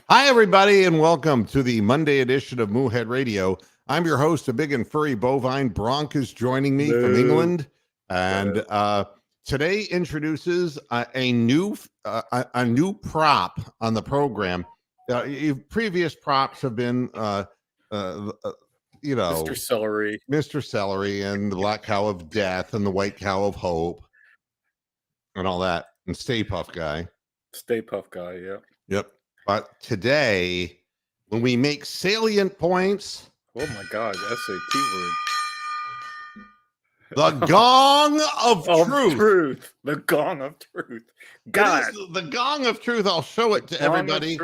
Hi, everybody, and welcome to the Monday edition of Moohead Radio. I'm your host, a big and furry bovine. Bronk is joining me from England, and today introduces a new prop on the program. Previous props have been, Mr. Celery, Mr. Celery, and the Black Cow of Death, and the White Cow of Hope, and all that, and Stay Puft Guy. Stay Puft Guy, yeah. Yep. But today, when we make salient points, oh my God, SAT word. The Gong of Truth. The Gong of Truth. God. The Gong of Truth. I'll show it to everybody.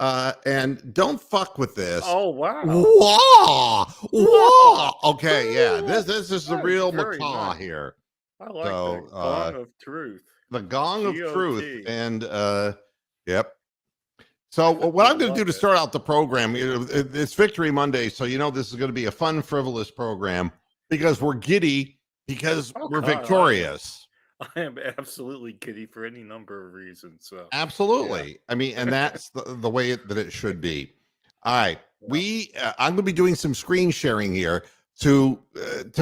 And don't fuck with this. Oh, wow. Whoa! Whoa! Okay, yeah. This is the real macaw nice. here. I like the Gong of Truth. The Gong of G-O-T. Truth. And, yep. So what I'm going to do to start out the program, it's Victory Monday, so this is going to be a fun, frivolous program because we're giddy because we're victorious. I am absolutely giddy for any number of reasons. So absolutely, yeah. I mean, and that's the way that it should be. All right, I'm going to be doing some screen sharing here to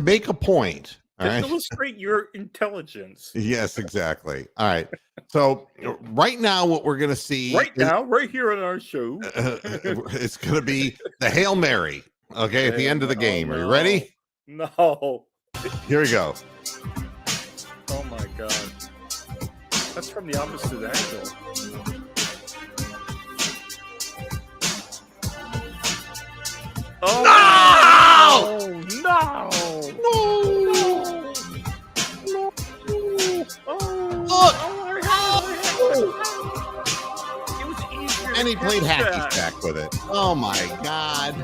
make a point. To illustrate your intelligence. Yes, exactly. All right. So right now, what we're going to see right here on our show, it's going to be the Hail Mary. Okay, at the end of the game. Are you ready? No. Here we go. Oh my God. That's from the opposite angle. Oh no! And he played hacky sack with it. Oh my God.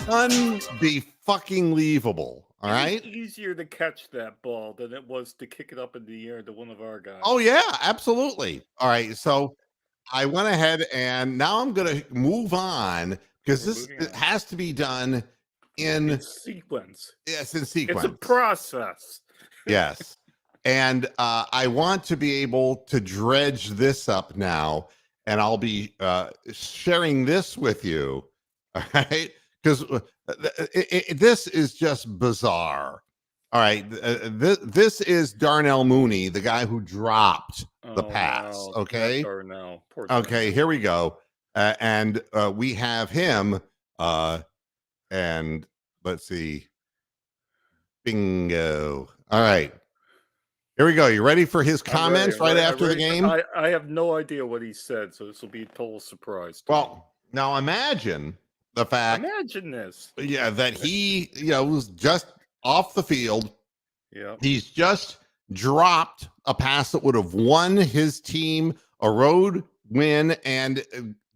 Unbe-fucking-leavable. All right. It was easier to catch that ball than it was to kick it up in the air to one of our guys. Oh, yeah, absolutely. All right. So I went ahead and now I'm going to move on because this has to be done in sequence. Yes, in sequence. It's a process. Yes. And I want to be able to dredge this up now. And I'll be sharing this with you, all right? Because this is just bizarre. All right, this is Darnell Mooney, the guy who dropped the pass. Wow. Okay. Darnell. Poor okay, here we go, and we have him. And let's see, bingo. All right. Here we go. You ready for his comments right after the game? I have no idea what he said, so this will be a total surprise. Well, now imagine the fact. Imagine this. Yeah, that he, was just off the field. Yeah. He's just dropped a pass that would have won his team a road win and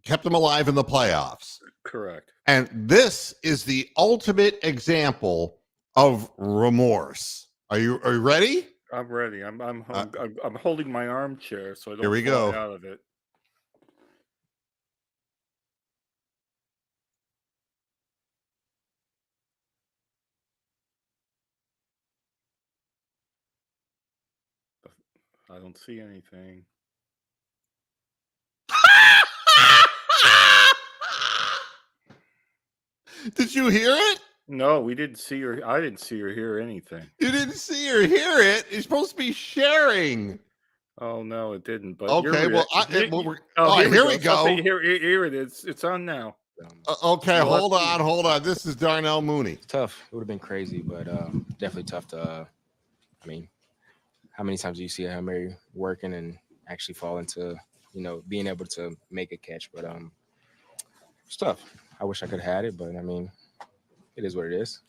kept them alive in the playoffs. Correct. And this is the ultimate example of remorse. Are you ready? I'm ready. I'm holding my armchair so I don't fall out of it. I don't see anything. Did you hear it? No, we didn't see her. I didn't see or hear anything. You didn't see or hear it? You're supposed to be sharing. Oh, no, it didn't. But okay, well, here we go. Here it is. It's on now. Okay, hold on. This is Darnell Mooney. It's tough. It would have been crazy, but definitely tough to, I mean, how many times do you see a Hail Mary working and actually fall into, being able to make a catch? But it's tough. I wish I could have had it, but I mean, it is what it is.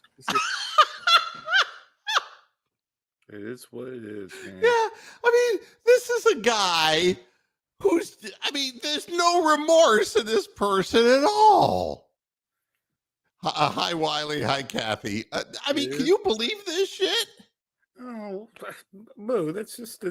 It is what it is, man. Yeah, I mean, this is a guy there's no remorse in this person at all. Hi, Wiley. Hi, Kathy. Can you believe this shit? Oh, Mo, that's just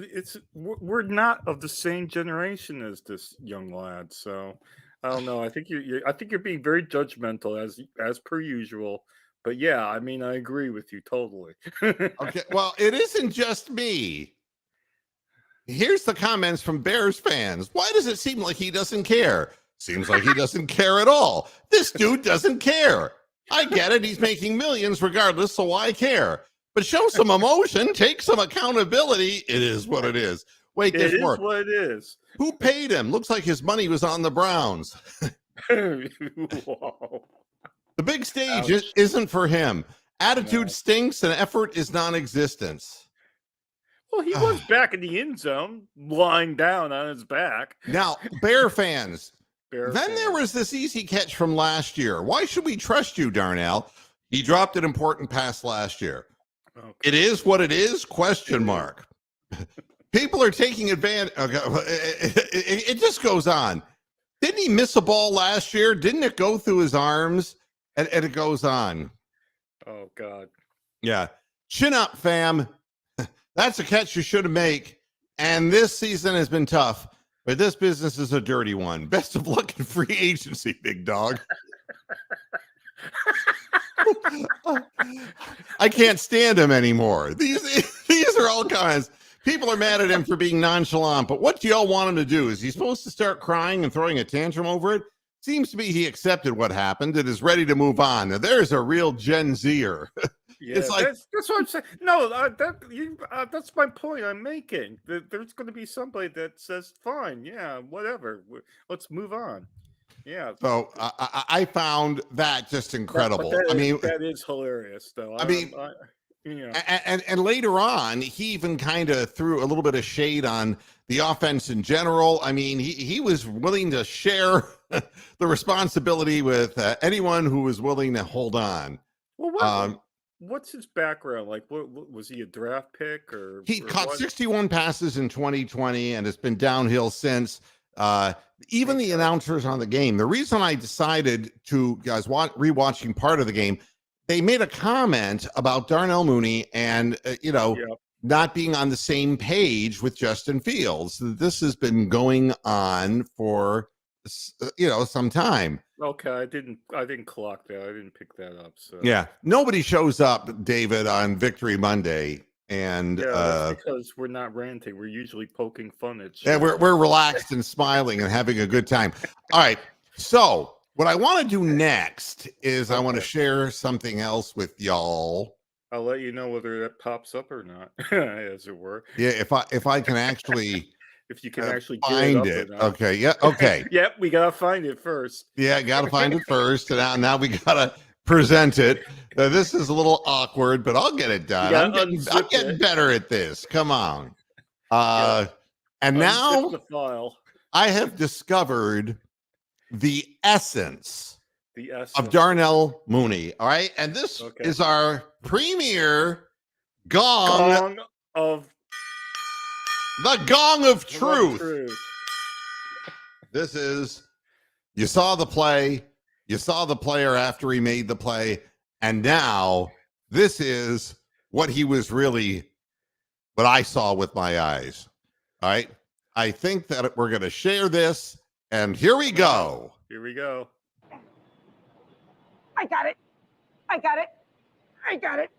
we're not of the same generation as this young lad, so I don't know. I think you're being very judgmental as per usual. But yeah, I mean, I agree with you totally. Okay, well, it isn't just me. Here's the comments from Bears fans. Why does it seem like he doesn't care? Seems like he doesn't care at all. This dude doesn't care. I get it. He's making millions regardless, so why care? But show some emotion, take some accountability. It is what it is. Wait, It there's is more. what it is. Who paid him? Looks like his money was on the Browns. Whoa. The big stage Ouch. isn't for him. Attitude No. stinks and effort is non-existent. Well, he was back in the end zone, lying down on his back. Now, Bear fans, Bear then fan. there was this easy catch from last year. Why should we trust you, Darnell? He dropped an important pass last year. Okay. It is what it is, question It is. mark. People are taking advantage. Okay, it just goes on. Didn't he miss a ball last year? Didn't it go through his arms? And it goes on. Oh God. Yeah. Chin up, fam. That's a catch you should make. And this season has been tough, but this business is a dirty one. Best of luck in free agency, big dog. I can't stand him anymore. These are all kinds. People are mad at him for being nonchalant, but what do y'all want him to do? Is he supposed to start crying and throwing a tantrum over it? Seems to be he accepted what happened and is ready to move on. Now, there's a real Gen Zer. Yeah, It's like- that's what I'm saying. No, that's my point I'm making. There's going to be somebody that says, "Fine, yeah, whatever. Let's move on." Yeah. So I found that just incredible. That is hilarious, though. And later on, he even kind of threw a little bit of shade on the offense in general. I mean, he was willing to share the responsibility with anyone who was willing to hold on. Well, what's his background? Like, what was he a draft pick or? He or caught what? 61 passes in 2020, and it's been downhill since. Even the announcers on the game. The reason I decided to, guys, rewatching part of the game, they made a comment about Darnell Mooney and Yep. not being on the same page with Justin Fields. This has been going on for some time. Okay, I didn't clock that. I didn't pick that up. So Yeah, nobody shows up, David, on Victory Monday, and yeah, that's because we're not ranting. We're usually poking fun at shit. yeah, we're relaxed and smiling and having a good time. All right, so what I want to do next is I want to share something else with y'all. I'll let you know whether that pops up or not, as it were. Yeah, if I can actually If you can actually find get it. up or not. Okay, yeah, okay. Yep, we gotta find it first. Yeah, got to find it first, and now we gotta present it. This is a little awkward, but I'll get it done. I'm getting better at this. Come on. And Unzip now the file. I have discovered the essence The S of Darnell Mooney. All right, and this is our premier gong of the gong of the truth. This is, you saw the play, you saw the player after he made the play, and now this is what I saw with my eyes. All right. I think that we're going to share this, and here we go. Here we go. I got it. I got it. I got it.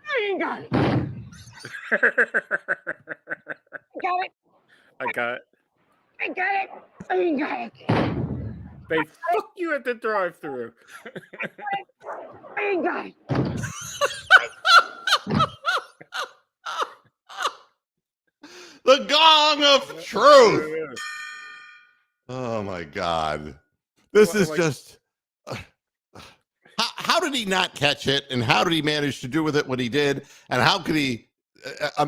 I ain't got it. I got it. I got it. I got it. I ain't got it. They fuck you at the drive-through. I ain't got it. The gong of truth. Oh my God. This is just, how did he not catch it? And how did he manage to do with it what he did? And how could he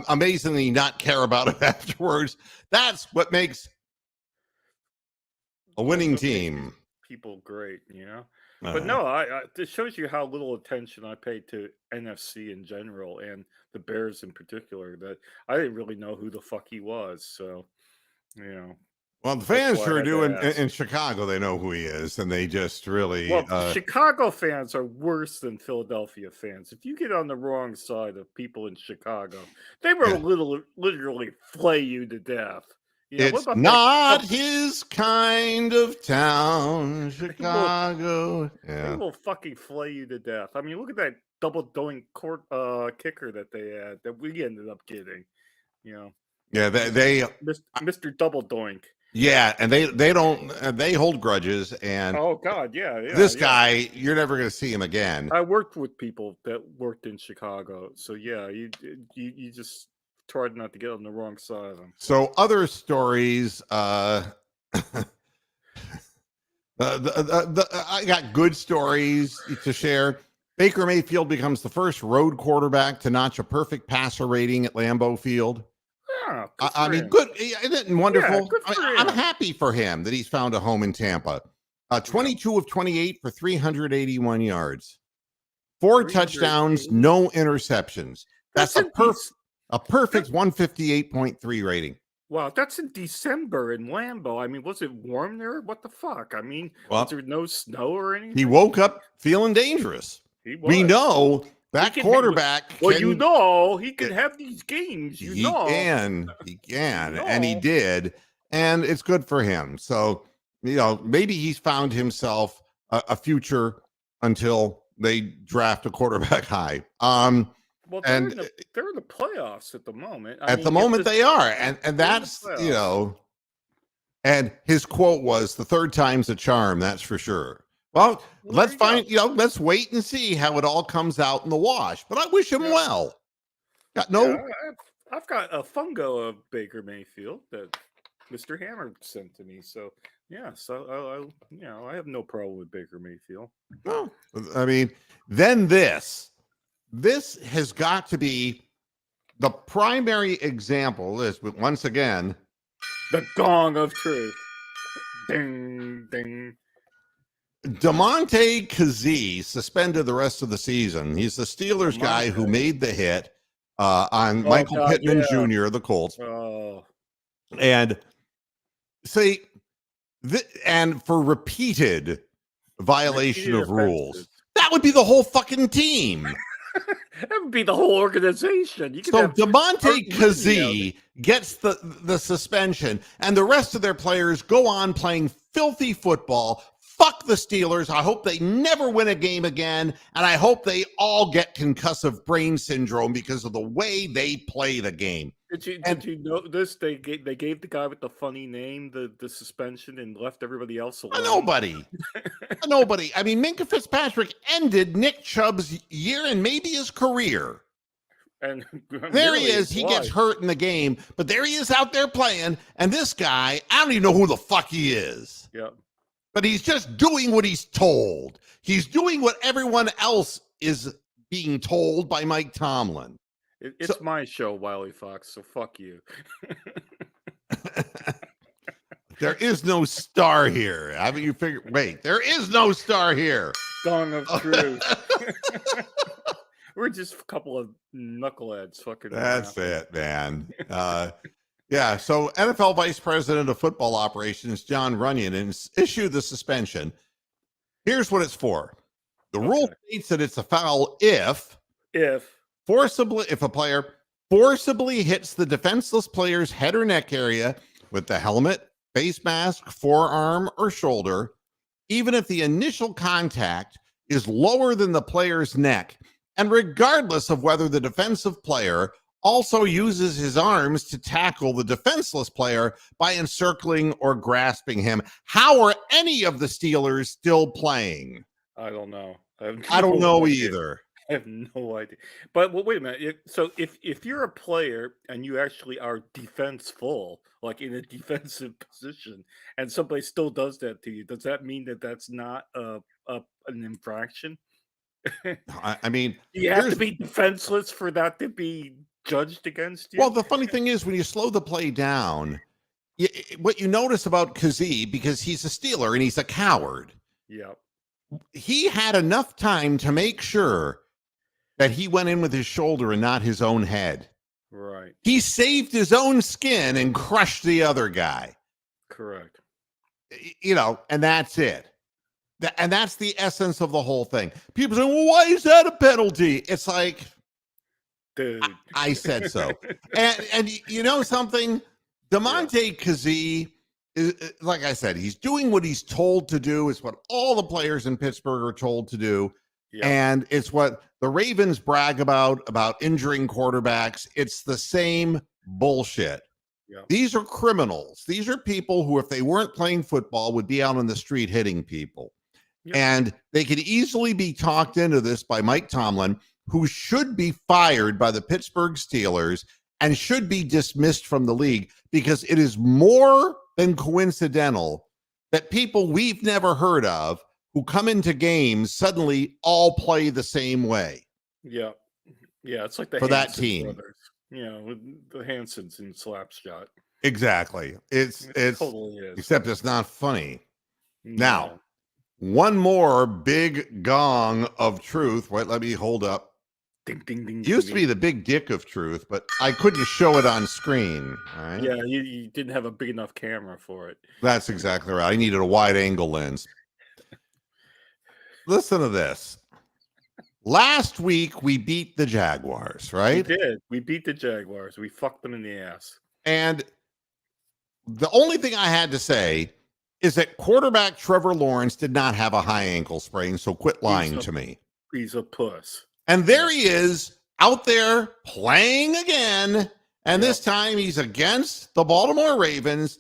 amazingly not care about it afterwards? That's what makes a winning team. People great, you know? But no, this shows you how little attention I paid to NFC in general and the Bears in particular, that I didn't really know who the fuck he was. So, you know. Well, the fans why I sure had do to ask. in Chicago. They know who he is, and they just really. Well, Chicago fans are worse than Philadelphia fans. If you get on the wrong side of people in Chicago, they will literally flay you to death. You know, what it's about not his kind of town, Chicago. They will fucking flay you to death. I mean, look at that double doink court kicker that they had that we ended up getting. You know. Yeah, they Mr. Double Doink. Yeah, and they don't they hold grudges, and Oh God, yeah, yeah. this yeah. guy, you're never going to see him again. I worked with people that worked in Chicago, so yeah, you just tried not to get on the wrong side of them. So other stories, I got good stories to share. Baker Mayfield becomes the first road quarterback to notch a perfect passer rating at Lambeau Field. Yeah, good I for mean, him. good. Isn't it wonderful? good for I'm him. happy for him that he's found a home in Tampa. 22 of 28 for 381 yards, 4 touchdowns, 380. no interceptions. That's in a perfect 158.3 rating. Wow, that's in December in Lambeau. I mean, was it warm there? What the fuck? I mean, Well, was there no snow or anything? He woke up feeling dangerous. He We was. know that can- quarterback. Well, can, you know, he can have these games. he can, and he know. did, and it's good for him. So maybe he's found himself a future until they draft a quarterback high. Well, and they're in the playoffs at the moment. at the moment they are, and that's and his quote was, "The third time's a charm." That's for sure. Well, let's find. Let's wait and see how it all comes out in the wash. But I wish him well. Got no. Yeah, I've got a fungo of Baker Mayfield that Mr. Hammer sent to me. So yeah, so I have no problem with Baker Mayfield. No, I mean, then this has got to be the primary example. But once again, the gong of truth. Ding ding. DeMonte Kazee suspended the rest of the season. He's the Steelers guy who made the hit on Michael Pittman Jr. of the Colts. Oh. And see, and for repeated violation of rules, that would be the whole fucking team. That would be the whole organization. So DeMonte Kazee gets the suspension, and the rest of their players go on playing filthy football. Fuck the Steelers. I hope they never win a game again, and I hope they all get concussive brain syndrome because of the way they play the game. Did you notice they gave the guy with the funny name the suspension and left everybody else alone? Nobody. I mean, Minkah Fitzpatrick ended Nick Chubb's year and maybe his career. And there he is. He gets hurt in the game, but there he is out there playing. And this guy, I don't even know who the fuck he is. Yeah. But he's just doing what he's told. He's doing what everyone else is being told by Mike Tomlin. It's my show, Wiley Fox, so fuck you. There is no star here. Haven't you figured? Wait, there is no star here. Gong of truth. We're just a couple of knuckleheads fucking. That's it, man. Yeah, so NFL Vice President of Football Operations, John Runyon, issued the suspension. Here's what it's for. The rule states that it's a foul if a player forcibly hits the defenseless player's head or neck area with the helmet, face mask, forearm, or shoulder, even if the initial contact is lower than the player's neck, and regardless of whether the defensive player also uses his arms to tackle the defenseless player by encircling or grasping him. How are any of the Steelers still playing? I don't know. I don't know either. I have no idea. But wait a minute. If you're a player and you actually are defenseful, like in a defensive position, and somebody still does that to you, does that mean that that's not an infraction? I mean, you have to be defenseless for that to be judged against you. Well, the funny thing is, when you slow the play down, what you notice about Kazee, because he's a Steeler and he's a coward. Yeah. He had enough time to make sure that he went in with his shoulder and not his own head. Right. He saved his own skin and crushed the other guy. Correct. And that's it. And that's the essence of the whole thing. People say, well, why is that a penalty? It's like, dude, I said so. and you know something? DeMonte Kazee, like I said, he's doing what he's told to do. It's what all the players in Pittsburgh are told to do. Yeah. And it's what the Ravens brag about injuring quarterbacks. It's the same bullshit. Yeah. These are criminals. These are people who, if they weren't playing football, would be out on the street hitting people. Yep. And they could easily be talked into this by Mike Tomlin, who should be fired by the Pittsburgh Steelers and should be dismissed from the league, because it is more than coincidental that people we've never heard of who come into games suddenly all play the same way. Yeah. Yeah. It's like the For that Hanson team. brothers. With the Hansons in Slapshot. Exactly. It's totally is. except it's not funny. No. Now, one more big gong of truth. Wait, let me hold up. Ding, ding, ding. It used to be the big dick of truth, but I couldn't show it on screen. All right. Yeah, you didn't have a big enough camera for it. That's exactly right. I needed a wide angle lens. Listen to this. Last week we beat the Jaguars, right? We did. We beat the Jaguars. We fucked them in the ass. And the only thing I had to say is that quarterback Trevor Lawrence did not have a high ankle sprain, so quit lying to me. He's a puss. And there he is out there playing again. And Yep. this time he's against the Baltimore Ravens,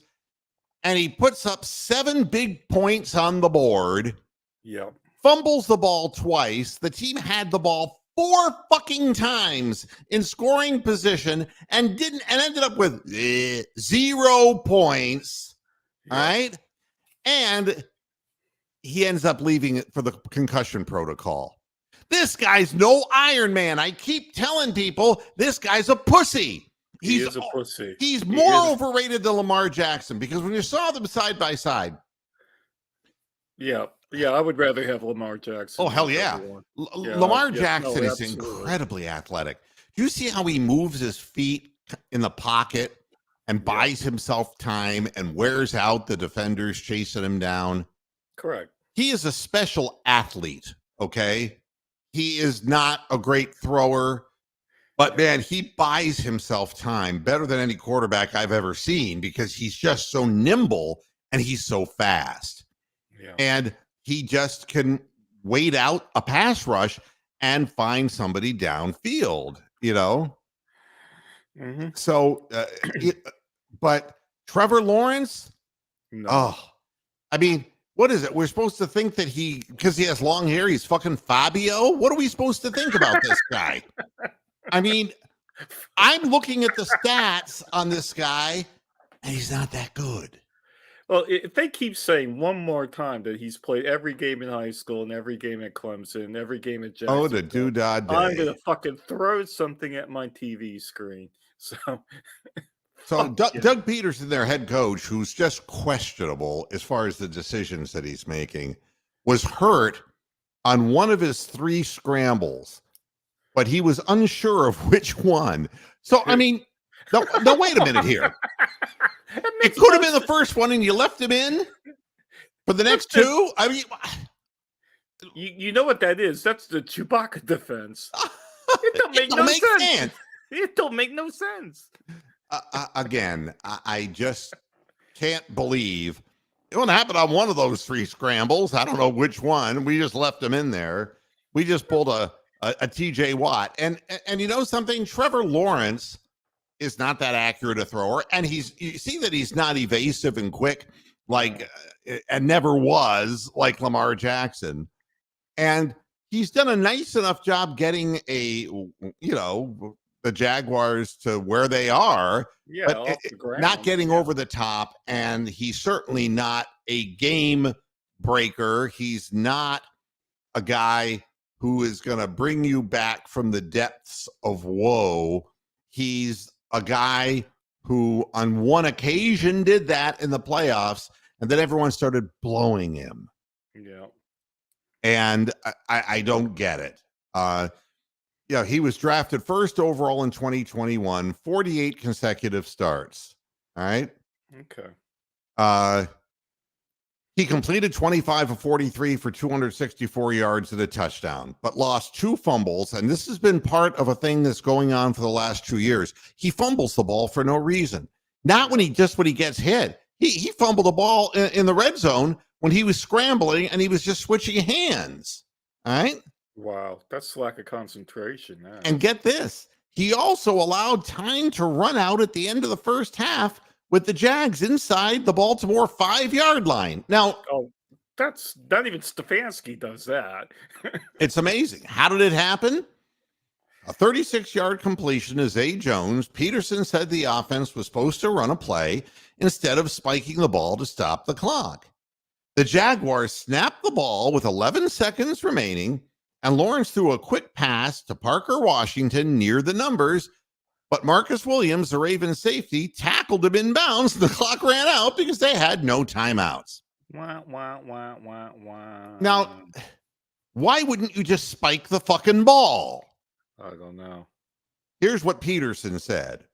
and he puts up 7 big points on the board, Yep. fumbles the ball twice. The team had the ball 4 fucking times in scoring position and ended up with 0 points. Yep. All right. And he ends up leaving it for the concussion protocol. This guy's no Iron Man. I keep telling people this guy's a pussy. He is a pussy. He's He more is. overrated than Lamar Jackson, because when you saw them side by side, Yeah. Yeah, I would rather have Lamar Jackson. oh, hell than yeah. everyone. Yeah, Lamar yeah, Jackson no, is absolutely. incredibly athletic. Do you see how he moves his feet in the pocket and buys himself time and wears out the defenders chasing him down? Correct. He is a special athlete, okay? He is not a great thrower, but man, he buys himself time better than any quarterback I've ever seen, because he's just so nimble and he's so fast. Yeah. And he just can wait out a pass rush and find somebody downfield, you know? Mhm. So, but Trevor Lawrence, No. oh, I mean, what is it? We're supposed to think that because he has long hair, he's fucking Fabio? What are we supposed to think about this guy? I mean, I'm looking at the stats on this guy, and he's not that good. Well, if they keep saying one more time that he's played every game in high school and every game at Clemson, every game at Jacksonville, Oh, the doodah day. I'm gonna fucking throw something at my TV screen. So So Fuck yeah. Doug Peterson, their head coach, who's just questionable as far as the decisions that he's making, was hurt on one of his 3 scrambles, but he was unsure of which one. So, I mean, no, wait a minute here. It could have been the first one and you left him in for the next 2. I mean, you know what that is? That's the Chewbacca defense. It don't make no sense. It don't make no sense. Again, I just can't believe it wouldn't happen on one of those 3 scrambles. I don't know which one. We just left him in there. We just pulled a TJ Watt. And you know something? Trevor Lawrence is not that accurate a thrower. And you see that he's not evasive and quick, and never was, like Lamar Jackson. And he's done a nice enough job getting the Jaguars to where they are, Yeah, but off the ground. not getting over the top. And he's certainly not a game breaker. He's not a guy who is going to bring you back from the depths of woe. He's a guy who on one occasion did that in the playoffs, and then everyone started blowing him. Yeah. And I don't get it. He was drafted first overall in 2021, 48 consecutive starts. All right. Okay. He completed 25 of 43 for 264 yards and a touchdown, but lost 2 fumbles. And this has been part of a thing that's going on for the last 2 years. He fumbles the ball for no reason. Not when he gets hit. He fumbled the ball in the red zone when he was scrambling and he was just switching hands. All right. Wow, that's lack of concentration. Now. And get this, He also allowed time to run out at the end of the first half with the Jags inside the Baltimore 5-yard line. Now, Oh, that's not even Stefanski does that. it's amazing. How did it happen? A 36-yard completion to Zay Jones. Peterson said the offense was supposed to run a play instead of spiking the ball to stop the clock. The Jaguars snapped the ball with 11 seconds remaining, and Lawrence threw a quick pass to Parker Washington near the numbers, but Marcus Williams, the Ravens safety, tackled him in bounds, and the clock ran out because they had no timeouts. Wah, wah, wah, wah, wah. Now, why wouldn't you just spike the fucking ball? I don't know. Here's what Peterson said.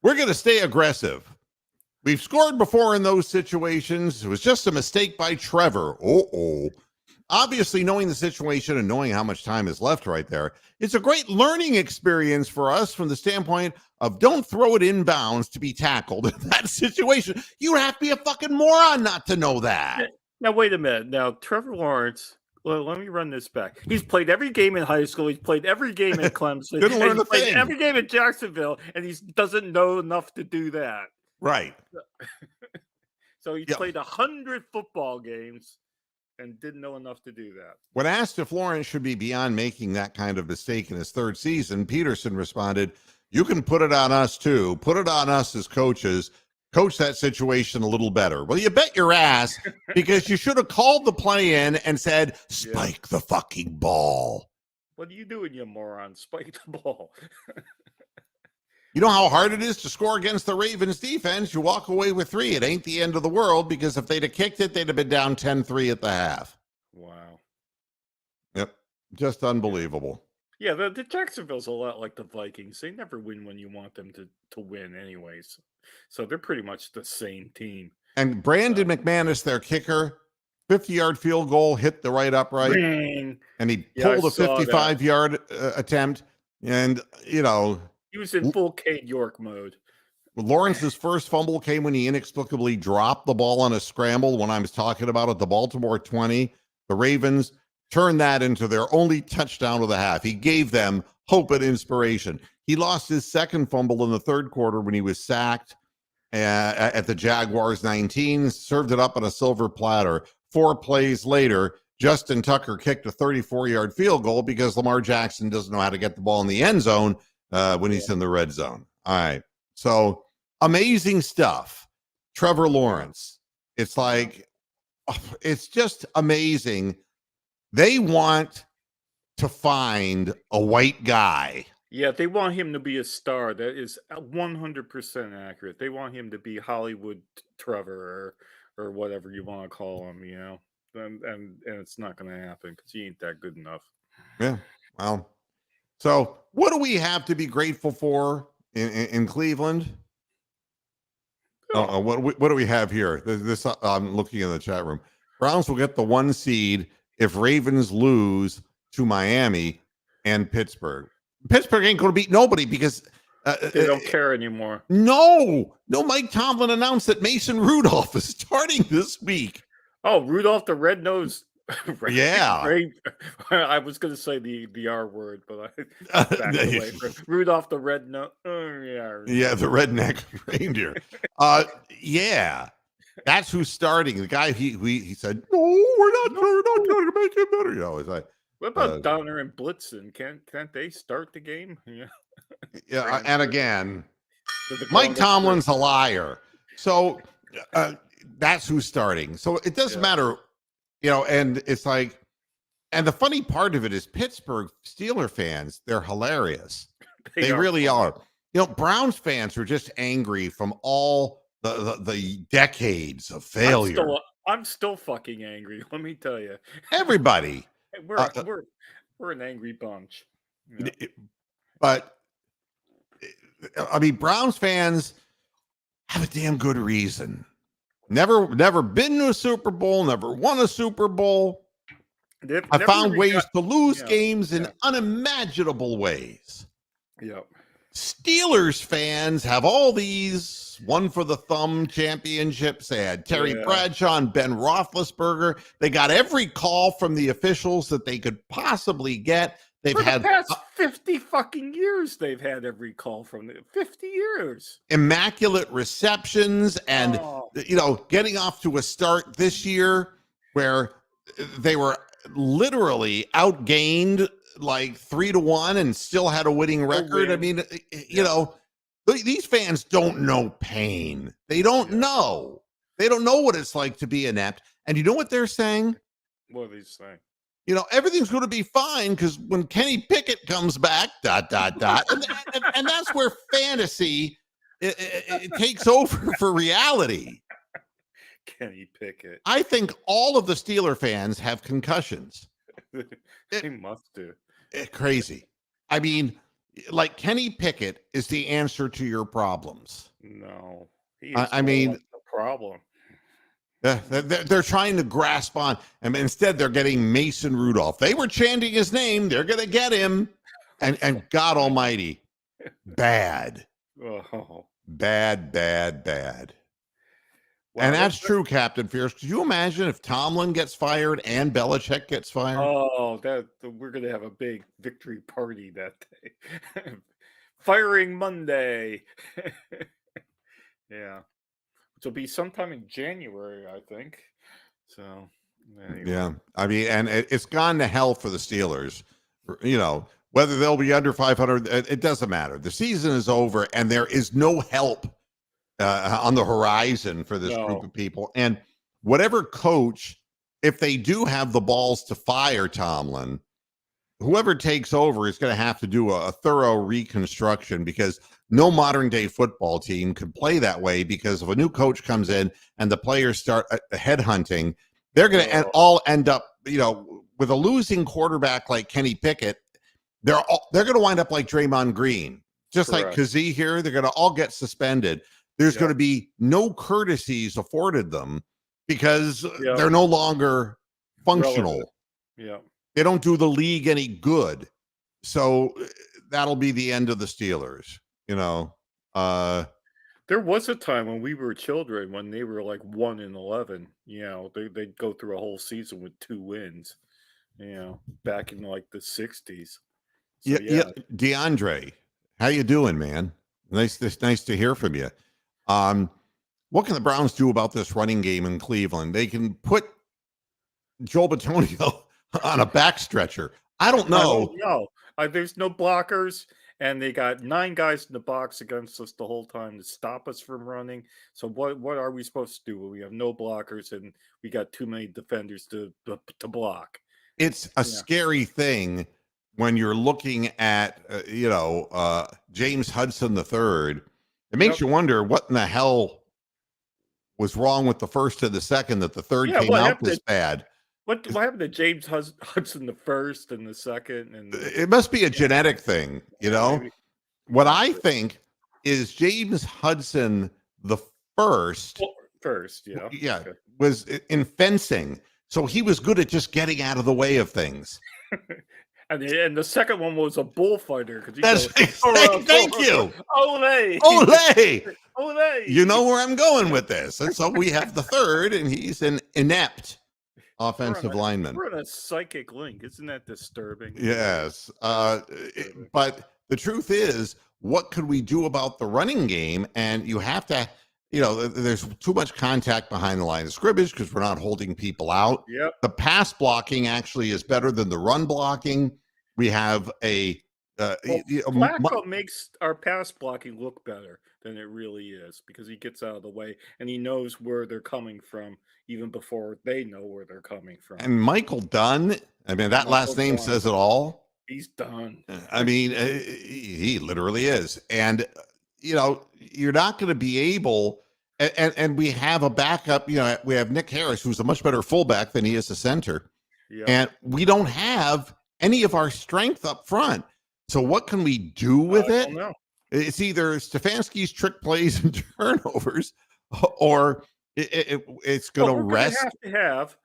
We're going to stay aggressive. We've scored before in those situations. It was just a mistake by Trevor. Obviously, knowing the situation and knowing how much time is left right there, it's a great learning experience for us from the standpoint of don't throw it inbounds to be tackled in that situation. You have to be a fucking moron not to know that. Now, wait a minute. Now, Trevor Lawrence, well, let me run this back. He's played every game in high school. He's played every game in Clemson. Didn't learn and a he's played thing. every game in Jacksonville, and he doesn't know enough to do that. Right. So he played 100 football games and didn't know enough to do that. When asked if Lawrence should be beyond making that kind of mistake in his third season, Peterson responded, "You can put it on us too. Put it on us as coaches. Coach that situation a little better." Well, you bet your ass, because you should have called the play in and said, "Spike the fucking ball." What are you doing, you moron? Spike the ball. You know how hard it is to score against the Ravens defense? You walk away with 3. It ain't the end of the world, because if they'd have kicked it, they'd have been down 10-3 at the half. Wow. Yep. Just unbelievable. Yeah, the Jacksonville's a lot like the Vikings. They never win when you want them to win anyways. So they're pretty much the same team. And Brandon McManus, their kicker, 50-yard field goal, hit the right upright. Ring. And he Yeah, I pulled a saw that. 55-yard attempt. And, you know, He was in full Cade York mode. Lawrence's first fumble came when he inexplicably dropped the ball on a scramble when I was talking about it, the Baltimore 20. The Ravens turned that into their only touchdown of the half. He gave them hope and inspiration. He lost his second fumble in the third quarter when he was sacked at the Jaguars 19, served it up on a silver platter. 4 plays later, Justin Tucker kicked a 34-yard field goal because Lamar Jackson doesn't know how to get the ball in the end zone when he's in the red zone. All right. So amazing stuff. Trevor Lawrence. It's like, it's just amazing. They want to find a white guy. Yeah, they want him to be a star. That is 100% accurate. They want him to be Hollywood Trevor or whatever you want to call him, you know. And it's not going to happen because he ain't that good enough. Yeah. Well, so what do we have to be grateful for in Cleveland? What do we have here? This I'm looking in the chat room. Browns will get the 1 seed if Ravens lose to Miami and Pittsburgh. Pittsburgh ain't going to beat nobody because They don't care anymore. No, Mike Tomlin announced that Mason Rudolph is starting this week. Oh, Rudolph the Red-Nosed. Yeah. I was going to say the R word, but I backed away. Rudolph the Red-Nosed. Oh, yeah. Yeah, the redneck reindeer. Yeah, that's who's starting. The guy he said, no, we're not trying to make it better. You know, it's like, What about Donner and Blitzen? Can't they start the game? Yeah. Yeah, and again, Mike Tomlin's a liar. So that's who's starting. So it doesn't matter, you know, and it's like, and the funny part of it is Pittsburgh Steeler fans, they're hilarious. They really are. You know, Browns fans are just angry from all the decades of failure. I'm still fucking angry. Let me tell you. Everybody. We're an angry bunch. Yeah. But I mean, Browns fans have a damn good reason. Never been to a Super Bowl, never won a Super Bowl. I found ways to lose games in unimaginable ways. Yep. Steelers fans have all these one for the thumb championships. They had Terry Bradshaw and Ben Roethlisberger. They got every call from the officials that they could possibly get. They've for had the past 50 fucking years they've had every call from them. 50 years. Immaculate receptions and, Oh, getting off to a start this year where they were literally outgained like 3-1 and still had a winning record. I win. mean, Yeah. these fans don't know pain. They don't know. They don't know what it's like to be inept. And you know what they're saying? What are they saying? Everything's going to be fine because when Kenny Pickett comes back, ... and that's where fantasy it takes over for reality. Kenny Pickett. I think all of the Steeler fans have concussions. They must do. Crazy. I mean, like Kenny Pickett is the answer to your problems. No. He I is mean- like the problem. They're trying to grasp on, and instead they're getting Mason Rudolph. They were chanting his name. They're going to get him. And God Almighty, bad. Oh. Bad. Wow, And that's true, Captain Fierce. Could you imagine if Tomlin gets fired and Belichick gets fired? Oh, we're gonna have a big victory party that day. Firing Monday. Yeah. Which will be sometime in January, I think. So anyway. Yeah. I mean, and it's gone to hell for the Steelers. Whether they'll be under 500, it doesn't matter. The season is over, and there is no help on the horizon for this group of people. And whatever coach, if they do have the balls to fire Tomlin, whoever takes over is going to have to do a thorough reconstruction, because no modern day football team could play that way, because if a new coach comes in and the players start headhunting, they're going to all end up, with a losing quarterback like Kenny Pickett. They're going to wind up like Draymond Green, just like Kazee here. They're going to all get suspended. There's going to be no courtesies afforded them because they're no longer functional. Yeah. They don't do the league any good. So that'll be the end of the Steelers. There was a time when we were children when they were like 1-11. They'd go through a whole season with 2 wins. Back in like the 60s. So, yeah, DeAndre, how you doing, man? Nice to hear from you. What can the Browns do about this running game in Cleveland? They can put Joel Bitonio on a back stretcher. I don't know. There's no blockers, and they got 9 guys in the box against us the whole time to stop us from running. So what are we supposed to do when we have no blockers and we got too many defenders to block? It's a scary thing when you're looking at James Hudson III. It makes you wonder what in the hell was wrong with the first and the second that the third came out this bad. What happened to James Hudson the first and the second? And it must be a genetic thing, Maybe. What I think is James Hudson the first. First, yeah. Yeah, was in fencing, so he was good at just getting out of the way of things. And the second one was a bullfighter. Thank you. Ole. You know where I'm going with this. And so we have the third, and he's an inept offensive lineman. We're on a psychic link. Isn't that disturbing? Yes. But the truth is, what could we do about the running game? And you have to, there's too much contact behind the line of scrimmage because we're not holding people out. Yep. The pass blocking actually is better than the run blocking. We have Flacco makes our pass blocking look better than it really is because he gets out of the way and he knows where they're coming from even before they know where they're coming from. And Michael Dunn, I mean, that last name says it all. He's done. I mean, he literally is. And, you're not going to be able, and we have a backup, we have Nick Harris, who's a much better fullback than he is a center. Yeah. And we don't have any of our strength up front. So what can we do with it? I don't know. It's either Stefanski's trick plays and turnovers, or it's going to rest. Have to have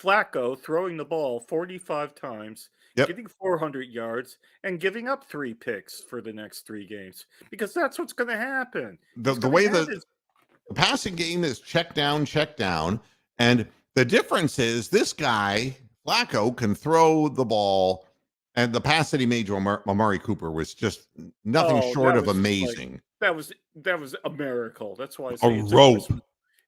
Flacco throwing the ball 45 times, getting 400 yards, and giving up 3 picks for the next 3 games, because that's what's going to happen. The way the passing game is check down, and the difference is this guy Flacco can throw the ball And the pass that he made to Amari Cooper was just nothing Oh, short that of was just like amazing. that was a miracle. That's why I A say rope.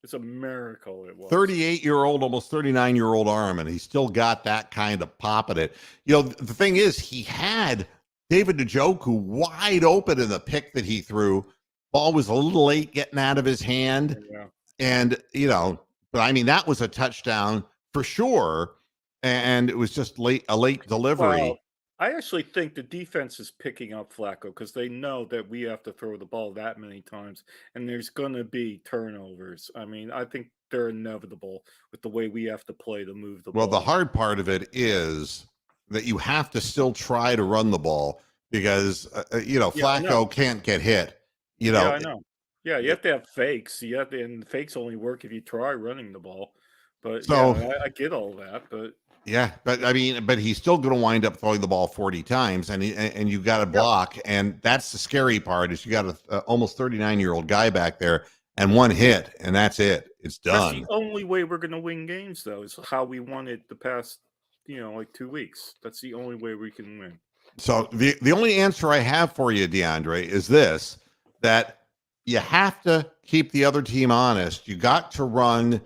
it's a miracle. It was 38-year-old, almost 39-year-old arm, and he still got that kind of pop at it. You know, the thing is, he had David Njoku wide open in the pick that he threw. Ball was a little late getting out of his hand. Yeah. And, you know, but I mean, that was a touchdown for sure. And it was just a late delivery. Well, I actually think the defense is picking up Flacco because they know that we have to throw the ball that many times, and there's going to be turnovers. I mean, I think they're inevitable with the way we have to play to move the Well, ball. the hard part of it is that you have to still try to run the ball because, you know, Yeah, I Flacco know. can't get hit. You Yeah, know, I know. Yeah, you have to have fakes. You have to, and fakes only work if you try running the ball. But So- yeah, I get all that. But yeah, but I mean, but he's still going to wind up throwing the ball 40 times, and you got to block, and that's the scary part. Is you got a almost 39-year-old guy back there, and one hit, and that's it. It's that's done. the only way we're going to win games, though, is how we won it the past, like 2 weeks. That's the only way we can win. So the only answer I have for you, DeAndre, is this: that you have to keep the other team honest. You got to run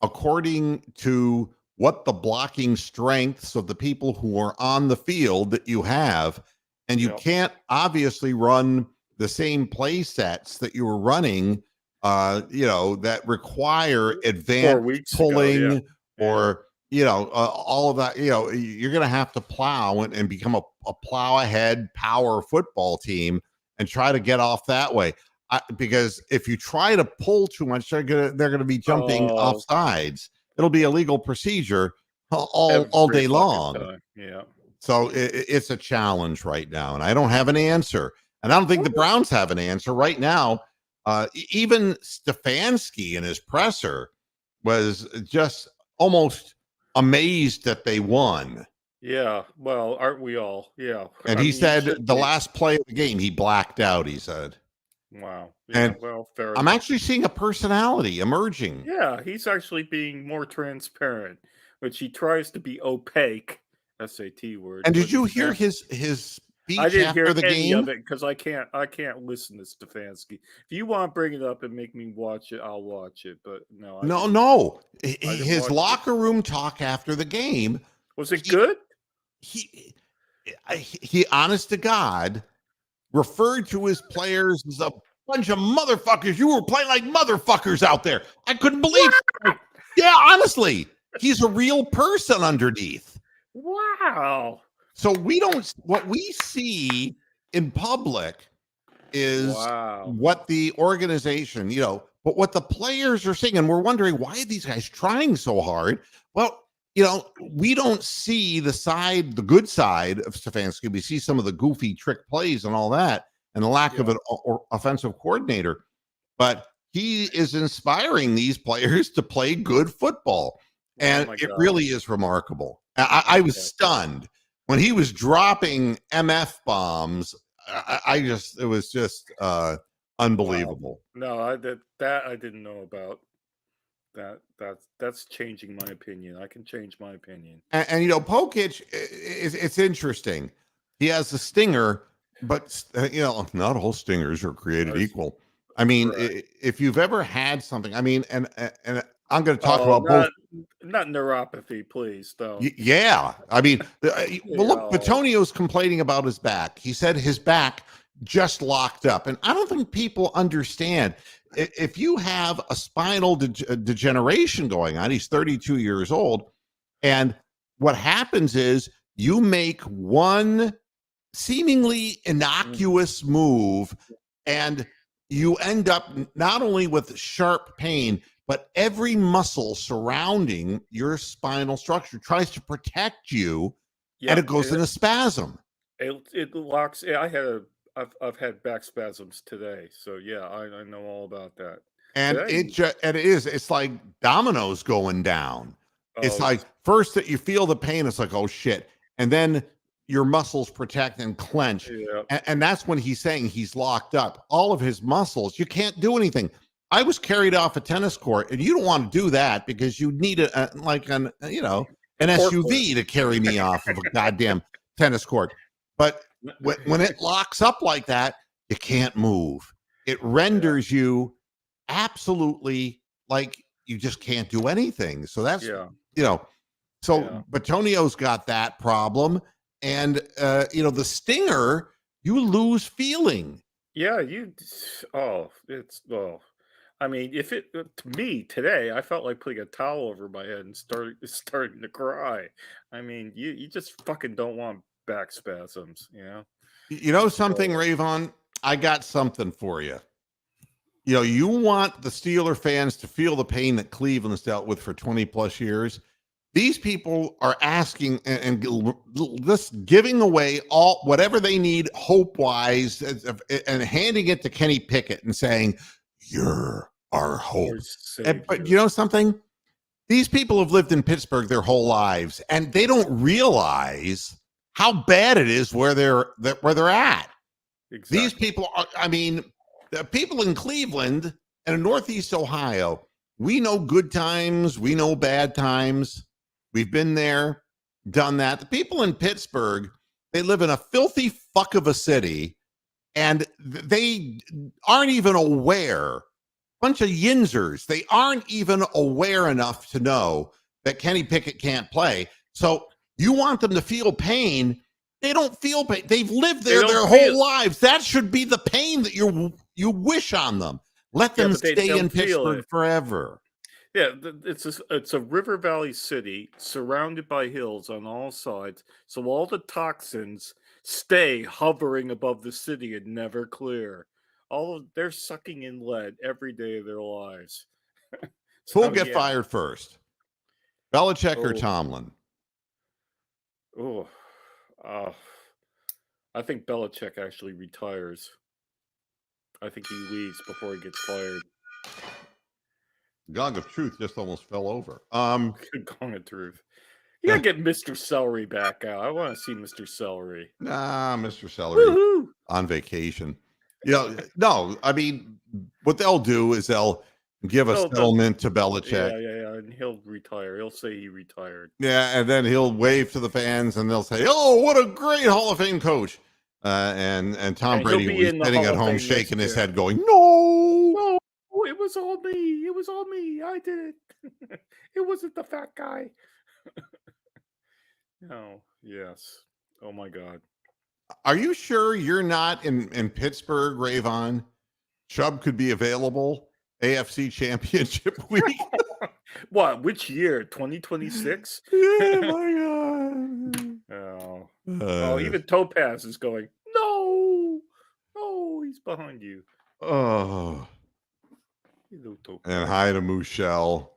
according to what the blocking strengths of the people who are on the field that you have, and you Yep. can't obviously run the same play sets that you were running, that require 4 advanced weeks ago, pulling yeah. or all of that. You're going to have to plow and become a plow ahead power football team and try to get off that way. Because if you try to pull too much, they're gonna be jumping off sides. It'll be a legal procedure all day Every fucking long. time. Yeah. So it's a challenge right now, and I don't have an answer. And I don't think the Browns have an answer right now. Even Stefanski in his presser was just almost amazed that they won. Yeah. Well, aren't we all? Yeah. And I he mean, you said should the be. last play of the game, he blacked out, he said. Wow. Yeah. And Well, fair I'm enough. actually seeing a personality emerging. Yeah, he's actually being more transparent, which he tries to be opaque. SAT word. And but did you he's hear not. his speech I didn't hear after the any game? of it because I can't listen to Stefanski. If you want to bring it up and make me watch it, I'll watch it. But no, I didn't. No. didn't His watch it. locker room talk after the game, Was it he- good? he honest to God referred to his players as a bunch of motherfuckers. You were playing like motherfuckers out there. I couldn't believe it. Yeah, honestly, he's a real person underneath. Wow. So what we see in public is Wow. what the organization, but what the players are seeing, and we're wondering why are these guys trying so hard? Well, we don't see the good side of Stefanski. We see some of the goofy trick plays and all that, and the lack of an offensive coordinator. But he is inspiring these players to play good football, and my it God. really is remarkable. I was stunned when he was dropping MF bombs. It was just unbelievable. No, I didn't know about. That's changing my opinion. I can change my opinion. And Pokic, it's interesting. He has a stinger, but not all stingers are created equal. I mean, if you've ever had something, I mean, and I'm going to talk about both. Not neuropathy, please. Don't. Yeah, I mean, well, look, Petonio's complaining about his back. He said his back just locked up, and I don't think people understand. If you have a spinal degeneration going on, he's 32 years old, and what happens is you make one seemingly innocuous move, and you end up not only with sharp pain, but every muscle surrounding your spinal structure tries to protect you, and it goes in a spasm. It locks. I've had back spasms today, so yeah, I know all about that. And it's like dominoes going down. It's Oh, like first that you feel the pain, it's like, oh shit, and then your muscles protect and clench, yeah. and that's when he's saying he's locked up. All of his muscles, you can't do anything. I was carried off a tennis court, and you don't want to do that because you need an SUV to carry me off of a goddamn tennis court. But when it locks up like that, you can't move. It renders you absolutely like you just can't do anything. So that's, Yeah. So Yeah. Batonio's got that problem. And, the stinger, you lose feeling. Yeah, I mean, if it to me today, I felt like putting a towel over my head and starting to cry. I mean, you just fucking don't want back spasms, you know? You know something, Rayvon? I got something for you. You want the Steeler fans to feel the pain that Cleveland's dealt with for 20 plus years. These people are asking and just giving away all whatever they need hope wise and handing it to Kenny Pickett and saying, "You're our hope." But you know something? These people have lived in Pittsburgh their whole lives, and they don't realize how bad it is where they're at. Exactly. These people are, the people in Cleveland and in Northeast Ohio, we know good times, we know bad times. We've been there, done that. The people in Pittsburgh, they live in a filthy fuck of a city, and they aren't even aware. Bunch of yinzers. They aren't even aware enough to know that Kenny Pickett can't play. So you want them to feel pain. They don't feel pain. They've lived there their whole lives. That should be the pain that you wish on them. Let them stay in Pittsburgh forever. Yeah, it's a river valley city surrounded by hills on all sides, so all the toxins stay hovering above the city and never clear. They're sucking in lead every day of their lives. Who'll get fired first, Belichick or Tomlin? I think Belichick actually retires. I think he leaves before he gets fired. Gong of Truth just almost fell over. Gong of Truth. You gotta get Mr. Celery back out. I want to see Mr. Celery. Nah, Mr. Celery on vacation. No, what they'll do is they'll give a settlement to Belichick. Yeah, and he'll retire. He'll say he retired. Yeah, and then he'll wave to the fans, and they'll say, "Oh, what a great Hall of Fame coach!" And Tom Brady will be sitting at home shaking his head, going, "No, it was all me. It was all me. I did it. It wasn't the fat guy." Oh, yes. Oh my God. Are you sure you're not in Pittsburgh, Rayvon? Chubb could be available AFC Championship week. What? Which year? 2026? Yeah, my God. Oh, even Topaz is going, no, he's behind you. Oh. And hi to Mushel.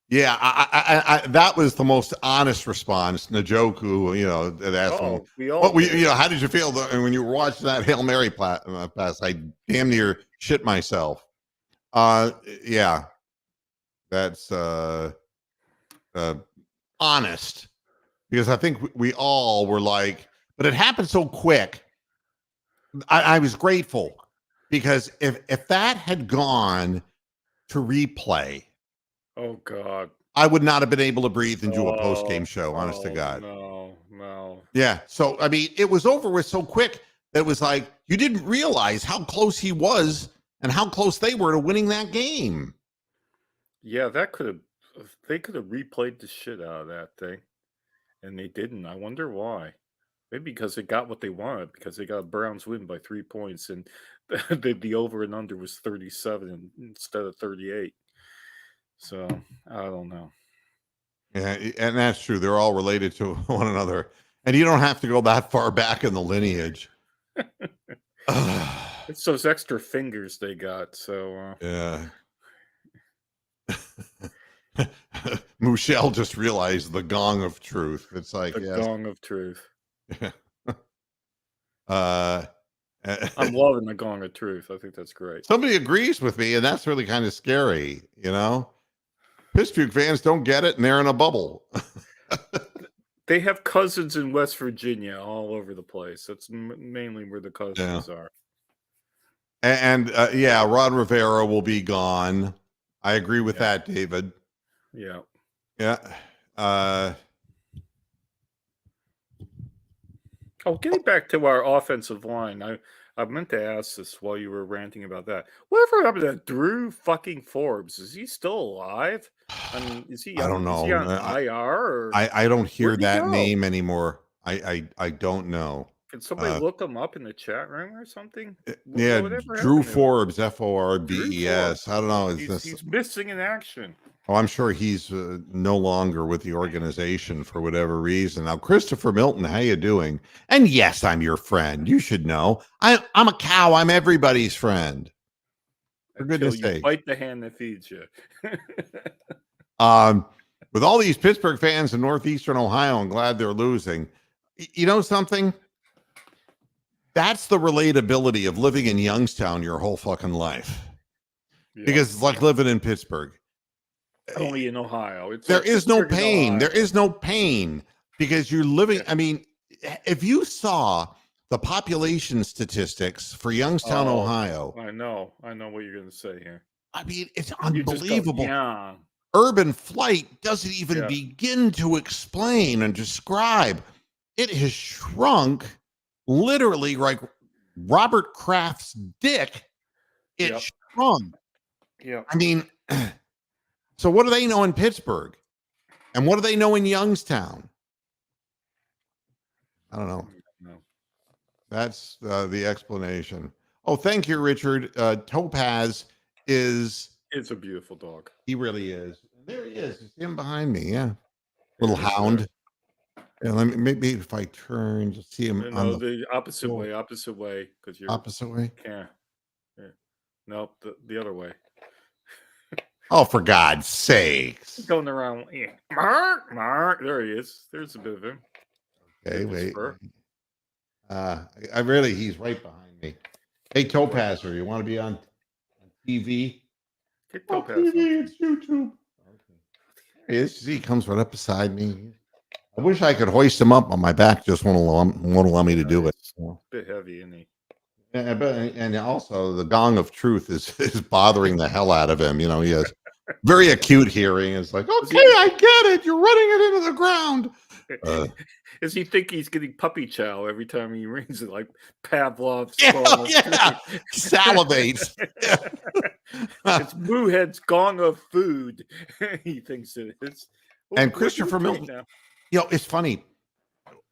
Yeah, I that was the most honest response. Njoku, that asked him, how did you feel when you were watching that Hail Mary pass? I damn near shit myself. Yeah, that's honest, because I think we all were like, but it happened so quick. I was grateful, because if that had gone to replay, oh God, I would not have been able to breathe and do a post-game show, honest to God. No. Yeah. So, it was over with so quick that it was like, you didn't realize how close he was and how close they were to winning that game. Yeah, they could have replayed the shit out of that thing, and they didn't. I wonder why. Maybe because they got what they wanted, because they got a Browns win by 3 points, and the over and under was 37 instead of 38. So I don't know. Yeah, and that's true. They're all related to one another, and you don't have to go that far back in the lineage. It's those extra fingers they got. So yeah. Mushel just realized the gong of truth. It's like the gong of truth. I'm loving the gong of truth. I think that's great. Somebody agrees with me, and that's really kind of scary. Pittsburgh fans don't get it, and they're in a bubble. They have cousins in West Virginia all over the place. That's mainly where the cousins are. And Rod Rivera will be gone. I agree with that, David. Yeah. Yeah. Oh, getting back to our offensive line, I meant to ask this while you were ranting about that. Whatever happened to Drew fucking Forbes? Is he still alive? I mean, I don't is he know. on IR or I don't hear where'd he that go? name anymore. I don't know. Can somebody Uh, look him up in the chat room or something? yeah, Whatever Drew happened to him? Forbes, Drew Forbes. Forbes. I don't know. Is He's this? he's missing in action. Oh, I'm sure he's no longer with the organization for whatever reason. Now, Christopher Milton, how you doing? And yes, I'm your friend. You should know. I'm a cow. I'm everybody's friend. For Until goodness you sake. bite the hand that feeds you. With all these Pittsburgh fans in Northeastern Ohio, I'm glad they're losing. You know something? That's the relatability of living in Youngstown your whole fucking life. Yeah. Because it's like living in Pittsburgh. Only in Ohio. It's There like is no Pittsburgh in pain. There Ohio. is no pain because you're living. I mean, if you saw the population statistics for Youngstown, Oh, Ohio, I know what you're gonna say here. I mean, it's You just go, unbelievable. yeah. Urban flight doesn't even Yeah. begin to explain and describe. It has shrunk literally like Robert Kraft's dick. It Yep. shrunk. Yeah. I mean, so what do they know in Pittsburgh? And what do they know in Youngstown? I don't know. No. That's the explanation. Oh, thank you, Richard. Topaz is, It's a beautiful dog. he really is. There he is. You see him behind me. Yeah. Little There he is hound. Yeah, let me, maybe if I turn, just see him there. on No, the the opposite floor. way, because you're Opposite way. can't. Yeah. Nope, the other way. Oh, for God's sakes. Going around. Yeah. Mark. There he is. There's a bit of him. Okay, With his wait. fur. I really, he's right behind me. Hey, Topazer, you want to be on TV? Get Oh, Topaz on. TV, it's YouTube. Okay. There he is. See, he comes right up beside me. I wish I could hoist him up on my back. Just won't allow me to do it. It's a bit heavy, isn't he? And also the gong of truth is bothering the hell out of him. You know, he has very acute hearing. It's like, okay, I get it. You're running it into the ground. Does he think he's getting puppy chow every time he rings it, like Pavlov's? Yeah, gong of yeah. food? Salivates. It's Moohead's gong of food. He thinks it is. And What Christopher do you think Milton, now? you know, it's funny.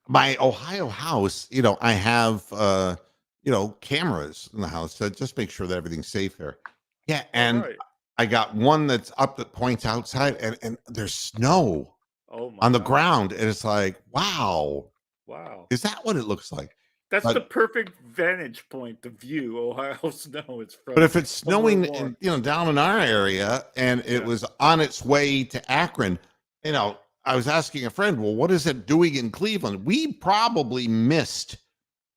My Ohio house, you know, I have you know, cameras in the house to just make sure that everything's safe there. Yeah, and Right. I got one that's up that points outside, and there's snow Oh my on the God. ground, and it's like, wow, Wow. is that what it looks like? That's but- the perfect vantage point to view Ohio snow. It's from But if it's somewhere snowing, warm. you know, down in our area, and it Yeah. was on its way to Akron, you know, I was asking a friend, well, what is it doing in Cleveland? We probably missed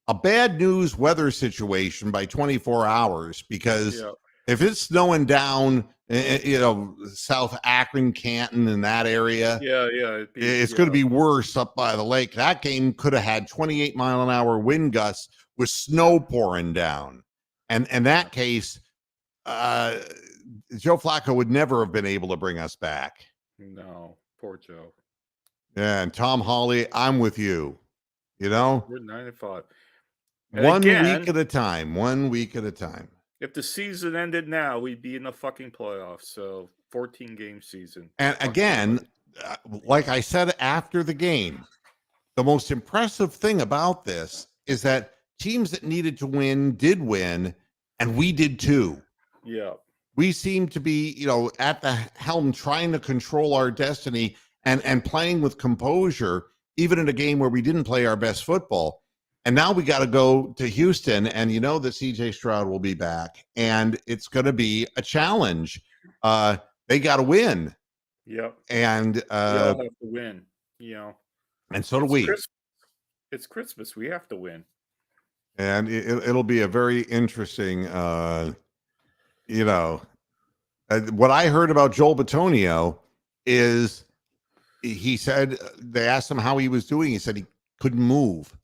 a bad news weather situation by 24 hours because Yeah. if it's snowing down, you know, South Akron, Canton, in that area, Yeah, it'd be- it's going to be worse up by the lake. That game could have had 28-mile-an-hour wind gusts with snow pouring down. And in that case, Joe Flacco would never have been able to bring us back. No, poor Joe. Yeah, and Tom Hawley, I'm with you. You know, We're 9-5. And one again- week at a time. 1 week at a time. If the season ended now, we'd be in the fucking playoffs. So 14-game season. And Fuck again, like I said after the game, the most impressive thing about this is that teams that needed to win did win, and we did too. yeah. We seem to be, you know, at the helm trying to control our destiny and playing with composure, even in a game where we didn't play our best football. And now we got to go to Houston, and you know that CJ Stroud will be back, and it's going to be a challenge. They got to win, Yep. and We all have to win. You know. and so do It's we. Christmas. It's Christmas. We have to win. And it'll be a very interesting, you know, what I heard about Joel Bitonio is he said they asked him how he was doing. He said he couldn't move,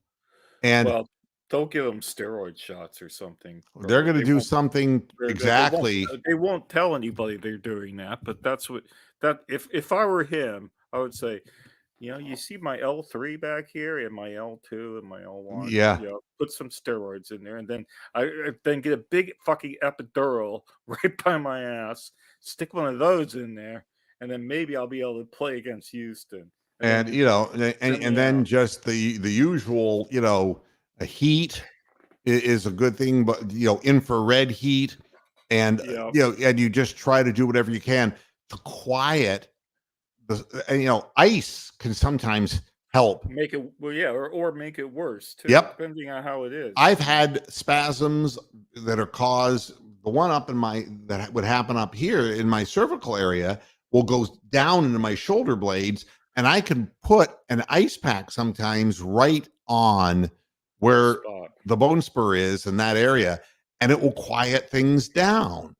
and Well, don't give them steroid shots or something. they're going to They do won't- something they won't- exactly. They won't tell anybody they're doing that, but that's what that. If I were him, I would say, You know, you see my L3 back here and my L2 and my L1. Yeah. You know, put some steroids in there, and then I then get a big fucking epidural right by my ass. Stick one of those in there, and then maybe I'll be able to play against Houston. And And then you know, send and me then out. just the usual, you know, a heat is a good thing, but you know, infrared heat, and Yeah, you know, and you just try to do whatever you can to quiet the, and you know, ice can sometimes help. make it well, yeah, or make it worse too, Yep. depending on how it is. I've You know? had spasms that are caused. The one up in my that would happen up here in my cervical area will go down into my shoulder blades, and I can put an ice pack sometimes right on where Spot. the bone spur is in that area, and it will quiet things down.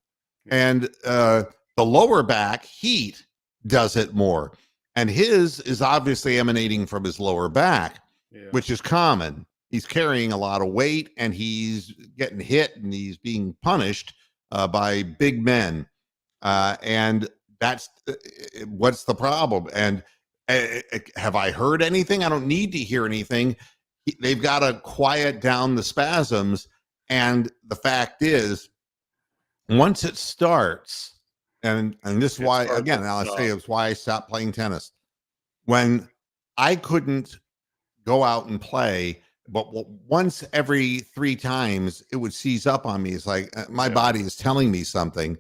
Yeah. And the lower back heat does it more, and his is obviously emanating from his lower back, Yeah. which is common. He's carrying a lot of weight and he's getting hit and he's being punished by big men. And that's what's the problem. And have I heard anything? I don't need to hear anything. They've got to quiet down the spasms. And the fact is, once it starts, and this is It's why, hard to again, I'll say stop. it's why I stopped playing tennis. When I couldn't go out and play, but once every 3 times it would seize up on me. It's like my Yeah. body is telling me something,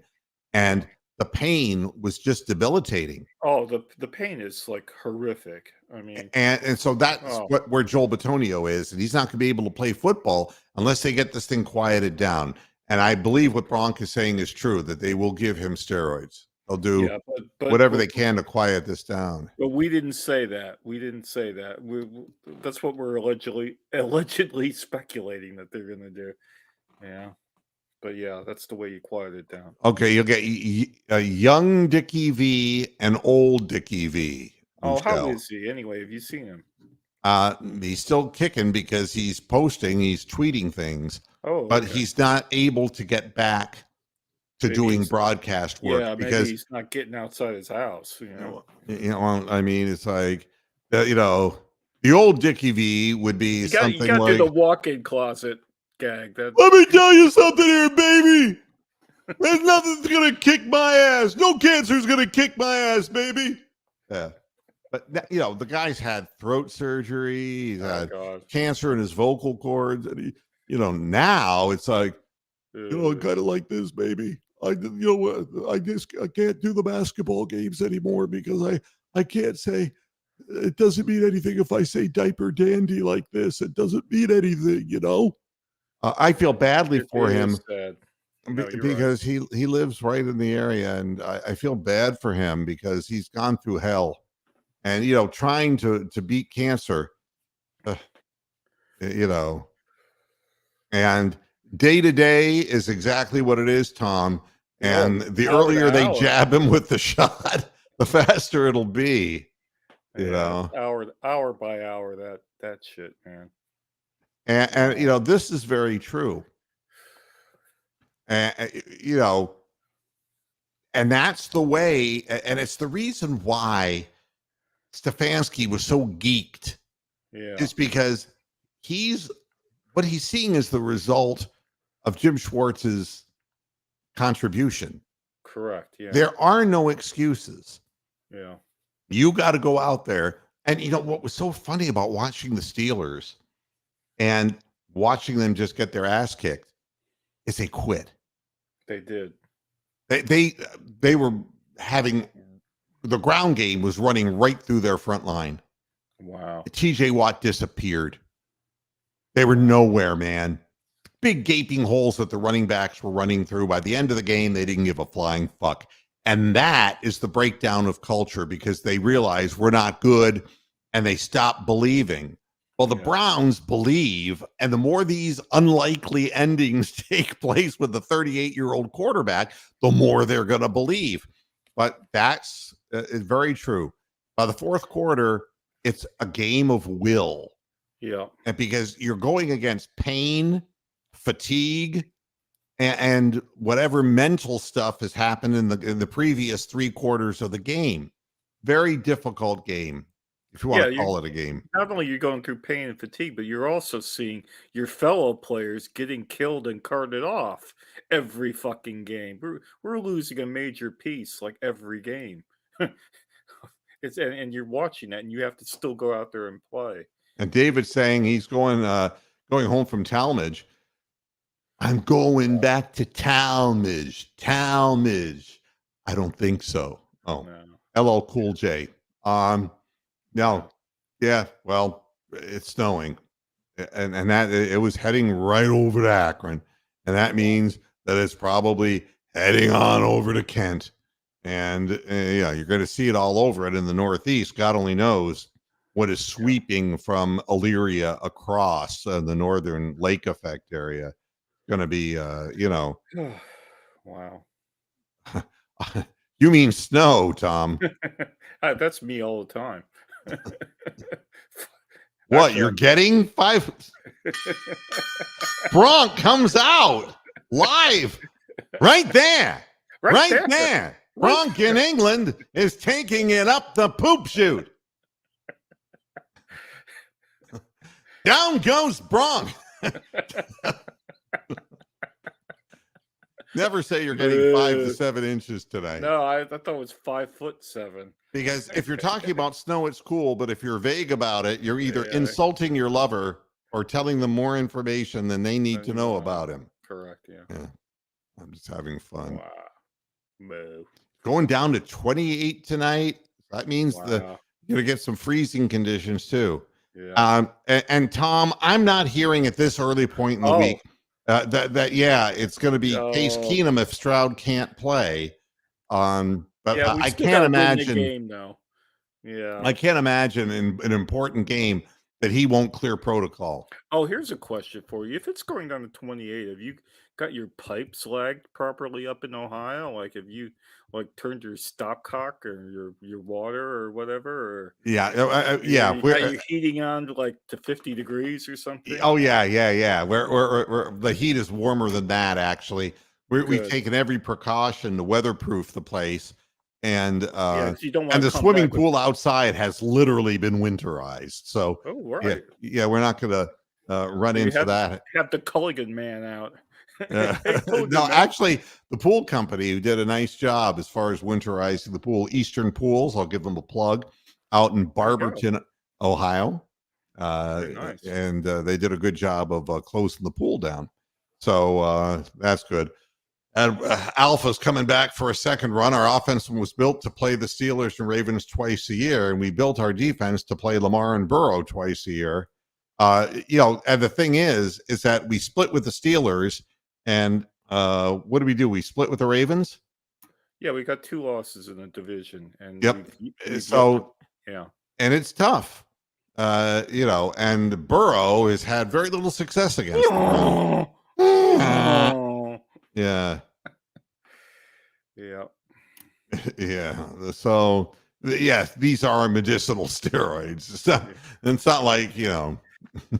and the pain was just debilitating. Oh, the pain is like horrific. I mean, And so that's oh, where Joel Batonio is, and he's not going to be able to play football unless they get this thing quieted down. And I believe what Bronk is saying is true, that they will give him steroids. They'll do yeah, but whatever they can to quiet this down. But we didn't say that. We didn't say that. That's what we're allegedly speculating that they're going to do. Yeah. But yeah, that's the way you quiet it down. Okay, you'll get a young Dickie V and old Dickie V. Oh, how Michelle. is he anyway? Have you seen him? He's still kicking because he's posting, he's tweeting things, Oh, but okay. he's not able to get back to Maybe doing he's- broadcast work Yeah, maybe because he's not getting outside his house. You know. you know, I mean, it's like you know, the old Dickie V would be You something got to like, do the walk-in closet gag. That "Let me tell you something here, baby. There's nothing's gonna kick my ass. No cancer's gonna kick my ass, baby." Yeah, but you know, the guy's had throat surgery. He's oh had god. cancer in his vocal cords, and he, you know, now it's like, you know, Ugh. kind of like this, baby. You know what? I can't do the basketball games anymore because I can't say. It doesn't mean anything if I say diaper dandy like this. It doesn't mean anything, you know. I feel badly for It him is sad. No, you're right. because he lives right in the area, and I feel bad for him because he's gone through hell, and you know, trying to beat cancer, you know, and day to day is exactly what it is, Tom. Yeah, And the hour to earlier they hour. jab him with the shot, the faster it'll be. You Yeah, know, hour by hour. That shit, man. and you know, this is very true. And you know, and that's the way, and it's the reason why Stefanski was so geeked. Yeah. Is because what he's seeing is the result of Jim Schwartz's contribution. Correct. Yeah. There are no excuses. Yeah. You got to go out there. And you know what was so funny about watching the Steelers and watching them just get their ass kicked is they quit. They did. They were having the ground game was running right through their front line. Wow. TJ Watt disappeared. They were nowhere, man. Big gaping holes that the running backs were running through. By the end of the game, they didn't give a flying fuck. And that is the breakdown of culture because they realize we're not good and they stop believing. Well, the Yeah. Browns believe, and the more these unlikely endings take place with the 38-year-old quarterback, the more they're going to believe. But that's is very true. By the fourth quarter, it's a game of will. Yeah. And because you're going against pain, fatigue, and whatever mental stuff has happened in the previous 3 quarters of the game. Very difficult game. if you want Yeah, to you call it a game. not only you're going through pain and fatigue, but you're also seeing your fellow players getting killed and carted off every fucking game. We're losing a major piece like every game. And you're watching that, and you have to still go out there and play. And David's saying he's going home from Talmadge. I'm going back to Talmadge. Talmadge. I don't think so. Oh, No. LL Cool J. No. Yeah, well, it's snowing. And that it was heading right over to Akron. And that means that it's probably heading on over to Kent. And yeah, you're going to see it all over it in the Northeast. God only knows what is sweeping from Elyria across the northern lake effect area. Going to be, Wow. You mean snow, Tom? That's me all the time. What Actually, you're getting? 5 Bronk comes out live right there. Right there. Bronk in England is taking it up the poop chute. Down goes Bronk. Never say you're getting 5 to 7 inches tonight. No, I thought it was 5'7". Because if you're talking about snow, it's cool. But if you're vague about it, you're either Yeah. insulting your lover or telling them more information than they need to know about him. Correct. Yeah. I'm just having fun. Wow. Moo. Going down to 28 tonight. That means Wow. you're going to get some freezing conditions too. Yeah. And Tom, I'm not hearing at this early point in the week that it's going to be Case Keenum if Stroud can't play. But Yeah, I can't imagine. Game, though. Yeah. I can't imagine in an important game that he won't clear protocol. Oh, here's a question for you. If it's going down to 28, have you got your pipes lagged properly up in Ohio? Like, have you turned your stopcock or your water or whatever? Or Yeah, are you heating on to 50 degrees or something? Oh yeah. We're the heat is warmer than that actually. We've taken every precaution to weatherproof the place, and you don't and the swimming pool outside has literally been winterized. So right. yeah, we're not going to run into that. Have the Culligan man out. No, actually, the pool company who did a nice job as far as winterizing the pool, Eastern Pools, I'll give them a plug, out in Barberton, Ohio. Nice. And they did a good job of closing the pool down. So that's good. And Alpha's coming back for a second run. Our offense was built to play the Steelers and Ravens twice a year, and we built our defense to play Lamar and Burrow twice a year. And the thing is that we split with the Steelers, and what do? We split with the Ravens? Yeah, we got 2 losses in the division. And and it's tough. And Burrow has had very little success against them. Yeah. Yeah. Yeah. So, yes, these are medicinal steroids. It's not like,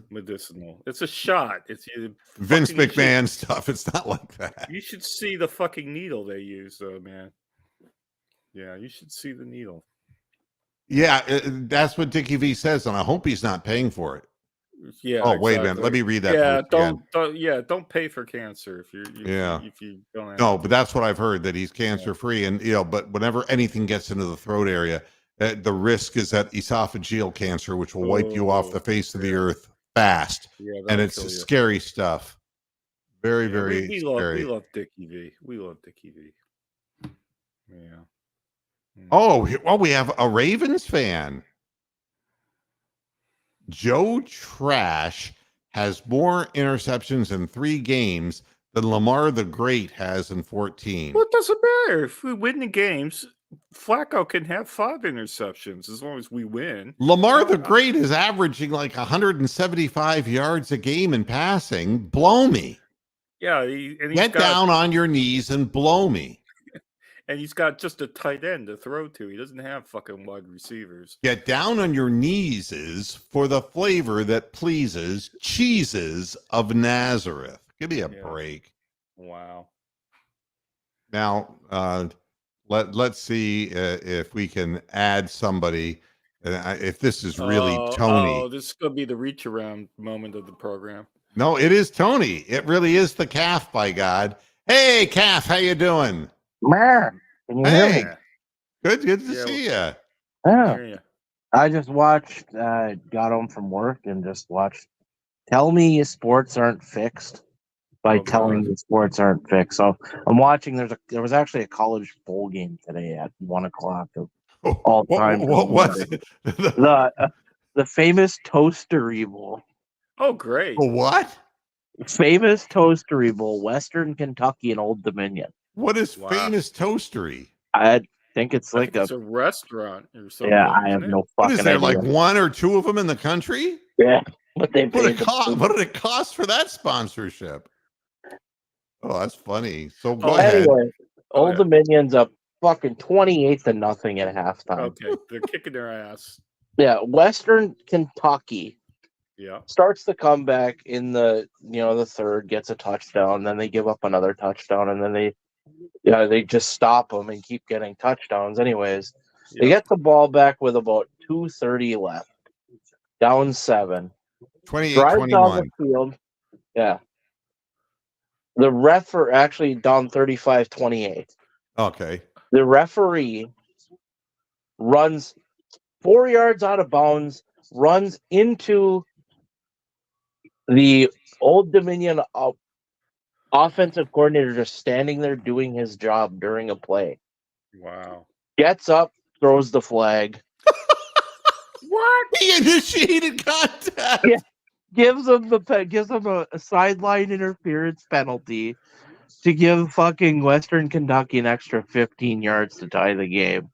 medicinal. It's a shot. It's Vince McMahon stuff. It's not like that. You should see the fucking needle they use, though, man. Yeah, you should see the needle. Yeah, that's what Dickie V says, and I hope he's not paying for it. Yeah. Oh, wait a minute. Let me read that. Yeah, don't pay for cancer if you don't. No, but that's what I've heard, that he's cancer free, and but whenever anything gets into the throat area, the risk is that esophageal cancer, which will wipe you off the face of the earth fast. Yeah, and it's scary stuff. Very, very scary. We love Dickie V. We love Dickie V. Yeah. Oh, well, we have a Ravens fan. Joe Trash has more interceptions in 3 games than Lamar the Great has in 14. Well, it doesn't matter. If we win the games, Flacco can have 5 interceptions as long as we win. Lamar the Great is averaging like 175 yards a game in passing. Blow me. Yeah. Get down on your knees and blow me. And he's got just a tight end to throw to. He doesn't have fucking wide receivers. Get down on your knees is for the flavor that pleases, cheeses of Nazareth. Give me a break. Wow. Now, let's see if we can add somebody If this is really Tony. Oh, this is gonna be the reach around moment of the program. No, it is Tony. It really is the calf, by God. Hey, calf, how you doing? Mer, can you hear Hey, me? good to Yeah, see you. I Yeah. hear you. I just watched, got home from work and just watched Tell Me Sports Aren't Fixed by Oh, Telling God. Me Sports Aren't Fixed. So I'm watching, there was actually a college bowl game today at 1:00 of all time. What was it? The famous Toastery Bowl. Oh, great. What? Famous Toastery Bowl, Western Kentucky and Old Dominion. What is Wow. famous toastery? I think it's I like think it's a restaurant or something. yeah, I isn't have it? no What fucking is there, idea. like one or two of them in the country? Yeah, but they What paid did it cost for that sponsorship? Oh, that's funny. So go Oh, ahead. Anyway, Go Old ahead. Dominion's up fucking 28-0 at halftime. Okay, they're kicking their ass. Yeah, Western Kentucky Yeah. starts the comeback in the the third, gets a touchdown, then they give up another touchdown, and then they just stop them and keep getting touchdowns. Anyways, they Yeah. get the ball back with about 2:30 left, down 7. 28, Drives down 21. the field. Yeah. The ref are actually down 35-28. Okay. The referee runs 4 yards out of bounds, runs into the Old Dominion offensive coordinator just standing there doing his job during a play. Wow. Gets up, throws the flag, What? He initiated contact. Yeah. gives him a sideline interference penalty to give fucking Western Kentucky an extra 15 yards to tie the game.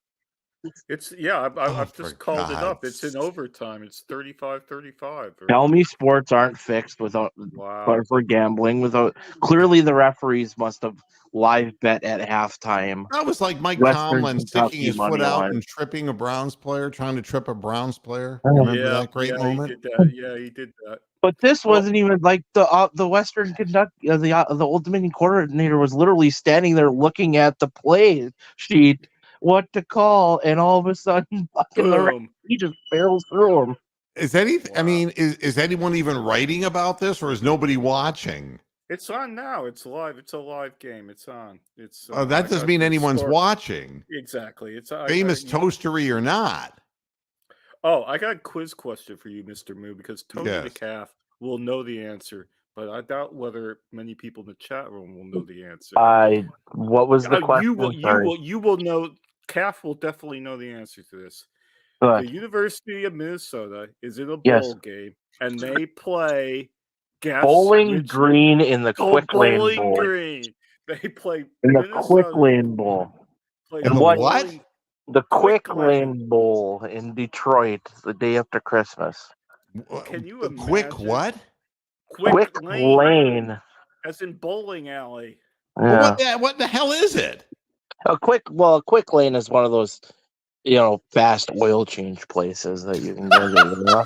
It's I've Oh, just for called it up. God's It's in overtime. It's 35-35. Tell Me Sports Aren't Fixed without Wow. for gambling without. Clearly, the referees must have live bet at halftime. That was like Mike Western Tomlin Kentucky sticking his money foot out line. and tripping a Browns player, trying to trip a Browns player. Oh. Remember that great moment? He did that. Yeah, he did that. But this Well- wasn't even like the Western Kentucky the Old Dominion coordinator was literally standing there looking at the play sheet, what to call, and all of a sudden, fucking Boom. he just barrels through him. Is anything? I Wow. mean, is anyone even writing about this, or is nobody watching? It's on now. It's live. It's a live game. It's on. It's That I doesn't got mean the anyone's score. watching. Exactly. It's Famous toastery or not. Oh, I got a quiz question for you, Mr. Moo, because Tony the Yes. Calf will know the answer, but I doubt whether many people in the chat room will know the answer. What was the question? You will know. Calf will definitely know the answer to this. Go ahead. The University of Minnesota is in a bowl Yes. game, and they play Bowling Green in the Quick Lane Bowling Bowl. Green. They play In the Minnesota Quick Lane Bowl. plays In the what? what? Bowling- The Quick Quick Lane. Lane Bowl in Detroit the day after Christmas. Can you The quick imagine? what? Quick Lane. as in bowling alley. Yeah. What the hell is it? A Quick Lane is one of those, fast oil change places that you can go to.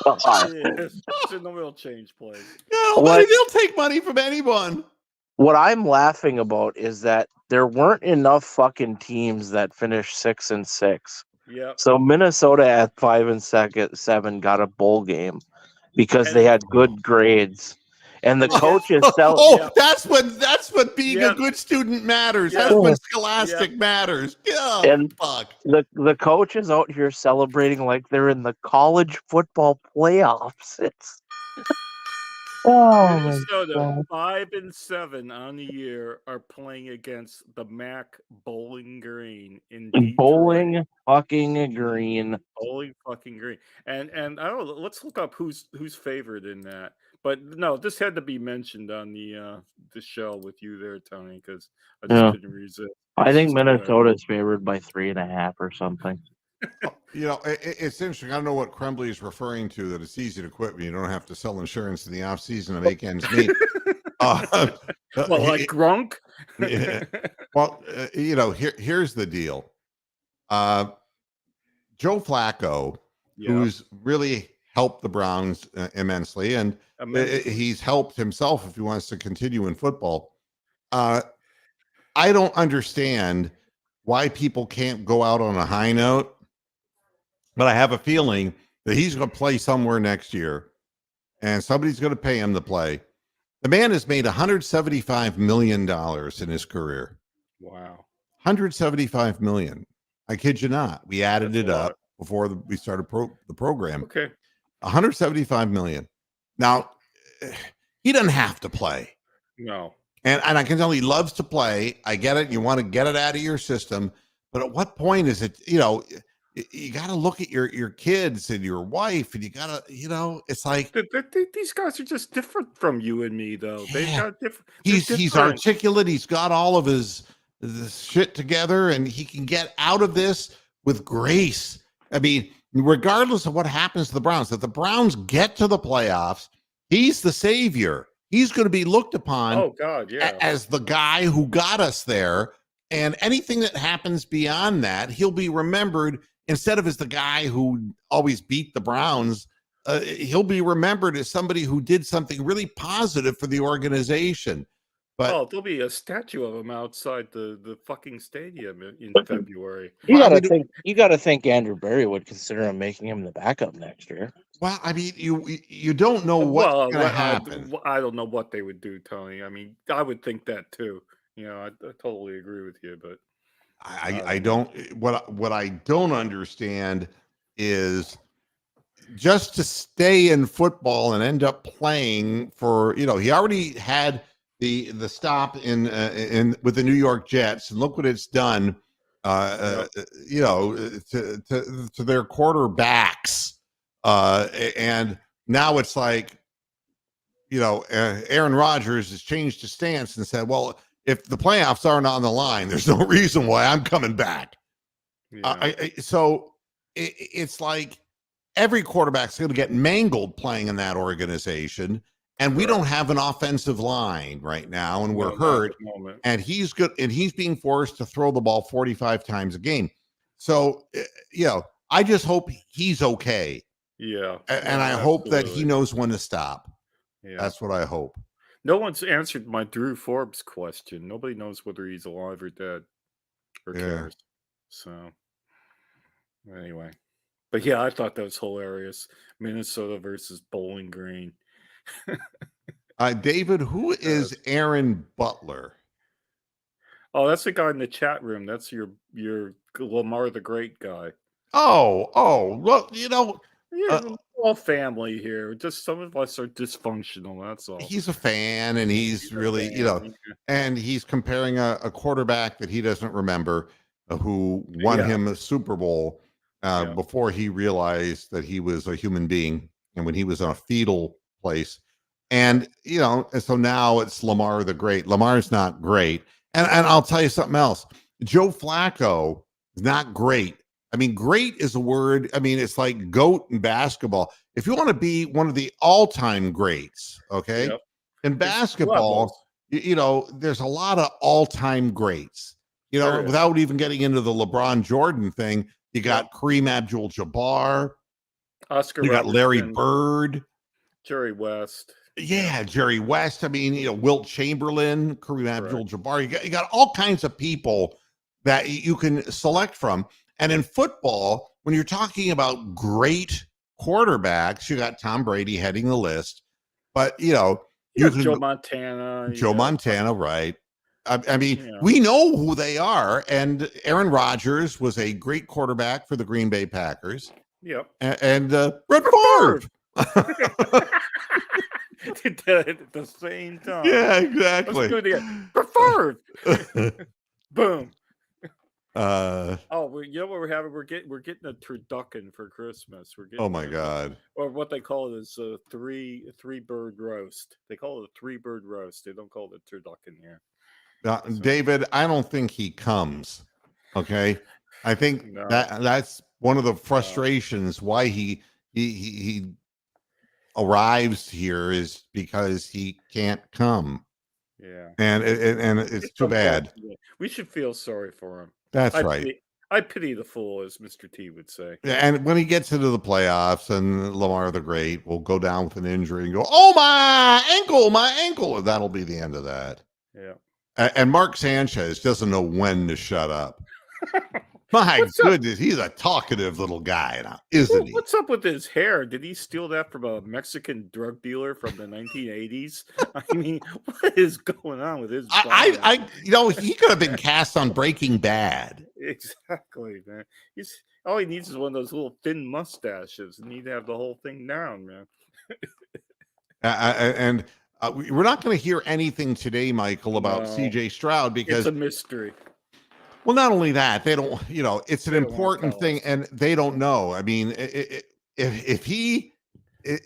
It's an oil change place. No, What? they'll take money from anyone. What I'm laughing about is that there weren't enough fucking teams that finished 6-6. Yep. So Minnesota at 5-7 got a bowl game because they had good grades, and the coaches sell. Oh, that's what being a Yeah. good student matters. Yeah. That's when scholastic matters. Yeah, And- fuck. The coaches out here celebrating like they're in the college football playoffs. It's Minnesota 5-7 on the year are playing against the MAC Bowling Green in Detroit. Bowling fucking Green. Bowling fucking Green. And I don't know, let's look up who's favored in that. But no, this had to be mentioned on the show with you there, Tony, because I just Yeah. couldn't resist. I It's think just Minnesota is favored by 3.5 or something. It's interesting. I don't know what Crembley is referring to, that it's easy to quit when you don't have to sell insurance in the off season to make ends meet. Well, like Grunk. Yeah. Well, here's the deal. Joe Flacco, Yeah. who's really helped the Browns immensely, and he's helped himself if he wants to continue in football. I don't understand why people can't go out on a high note but I have a feeling that he's going to play somewhere next year, and somebody's going to pay him to play. The man has made $175 million in his career. Wow. 175 million. I kid you not. We added That's it a lot. up before we started the program. Okay. 175 million. Now, he doesn't have to play. No. And I can tell he loves to play. I get it. You want to get it out of your system. But at what point is it, you got to look at your kids and your wife, and you got to, it's like These guys are just different from you and me, though. They've Yeah. got different. they're he's different. articulate. He's got all of his shit together, and he can get out of this with grace. I mean, regardless of what happens to the Browns, if the Browns get to the playoffs, he's the savior. He's going to be looked upon Oh God, yeah. as the guy who got us there. And anything that happens beyond that, he'll be remembered instead of as the guy who always beat the Browns. He'll be remembered as somebody who did something really positive for the organization. But Oh, there'll be a statue of him outside the fucking stadium in February. You Well, I gotta mean, think. You gotta think Andrew Berry would consider him making him the backup next year. well, I mean, you don't know what's Well, going to happen. I don't know what they would do, Tony. I mean, I would think that too. I totally agree with you, but I don't. What I don't understand is just to stay in football and end up playing for. He already had the stop in with the New York Jets, and look what it's done. To their quarterbacks, and now it's like, Aaron Rodgers has changed his stance and said, well, if the playoffs aren't on the line, there's no reason why I'm coming back. yeah. So it's like every quarterback's going to get mangled playing in that organization. And we Correct. don't have an offensive line right now, and No, we're not at hurt. the moment. And he's good, and he's being forced to throw the ball 45 times a game. So, I just hope he's okay. Yeah, And I hope that he absolutely. knows when to stop. Yeah. That's what I hope. No one's answered my Drew Forbes question. Nobody knows whether he's alive or dead or Yeah. cares. So, anyway. But yeah, I thought that was hilarious. Minnesota versus Bowling Green. David, who is Aaron Butler? Oh, that's the guy in the chat room. That's your Lamar the Great guy. Oh, well, Yeah, we're all family here. Just some of us are dysfunctional. That's all. he's a fan, and he's a really, fan, and he's comparing a quarterback that he doesn't remember, who won Yeah. him a Super Bowl Yeah. before he realized that he was a human being, and when he was in a fetal place. And and so now it's Lamar the Great. Lamar's not great. And I'll tell you something else. Joe Flacco is not great. I mean, great is a word. I mean, it's like GOAT in basketball. If you want to be one of the all-time greats, okay, Yep. in There's basketball, levels. there's a lot of all-time greats. There is. Without even getting into the LeBron Jordan thing, you got Kareem Abdul-Jabbar, Oscar you got Larry Robertson, Bird. Jerry West. Yeah, Jerry West. I mean, Wilt Chamberlain, Kareem Correct. Abdul-Jabbar. You got all kinds of people that you can select from. And in football, when you're talking about great quarterbacks, you got Tom Brady heading the list. But You can Joe go- Montana. you Joe got- Montana, right? I mean, Yeah. we know who they are. And Aaron Rodgers was a great quarterback for the Green Bay Packers. Yep. And Brett Favre. Did that at the same time. Yeah, Let's exactly. do it again. Preferred. Boom. uh Oh, you know what we're having? We're getting a turducken for Christmas. We're getting oh my God. or what they call it is a three bird roast. They call it a 3-bird roast. They don't call it a turducken here. David, I don't think he comes. Okay. I think No. that's one of the frustrations why he arrives here is because he can't come. Yeah. And it's too bad. We should feel sorry for him. That's right. I pity the fool, as Mr. T would say. And when he gets into the playoffs and Lamar the Great will go down with an injury and go, oh, my ankle. And that'll be the end of that. Yeah. And Mark Sanchez doesn't know when to shut up. My What's up? goodness, he's a talkative little guy now, isn't he? What's up with his hair? Did he steal that from a Mexican drug dealer from the 1980s? I mean, what is going on with his body? He could have been cast on Breaking Bad. Exactly, man. He's all he needs is one of those little thin mustaches. You need to have the whole thing down, man. We're not going to hear anything today, Michael, about No. CJ Stroud It's because, a mystery. well, not only that, they don't, it's an They don't wanna important tell thing us. and they don't know. I mean, if he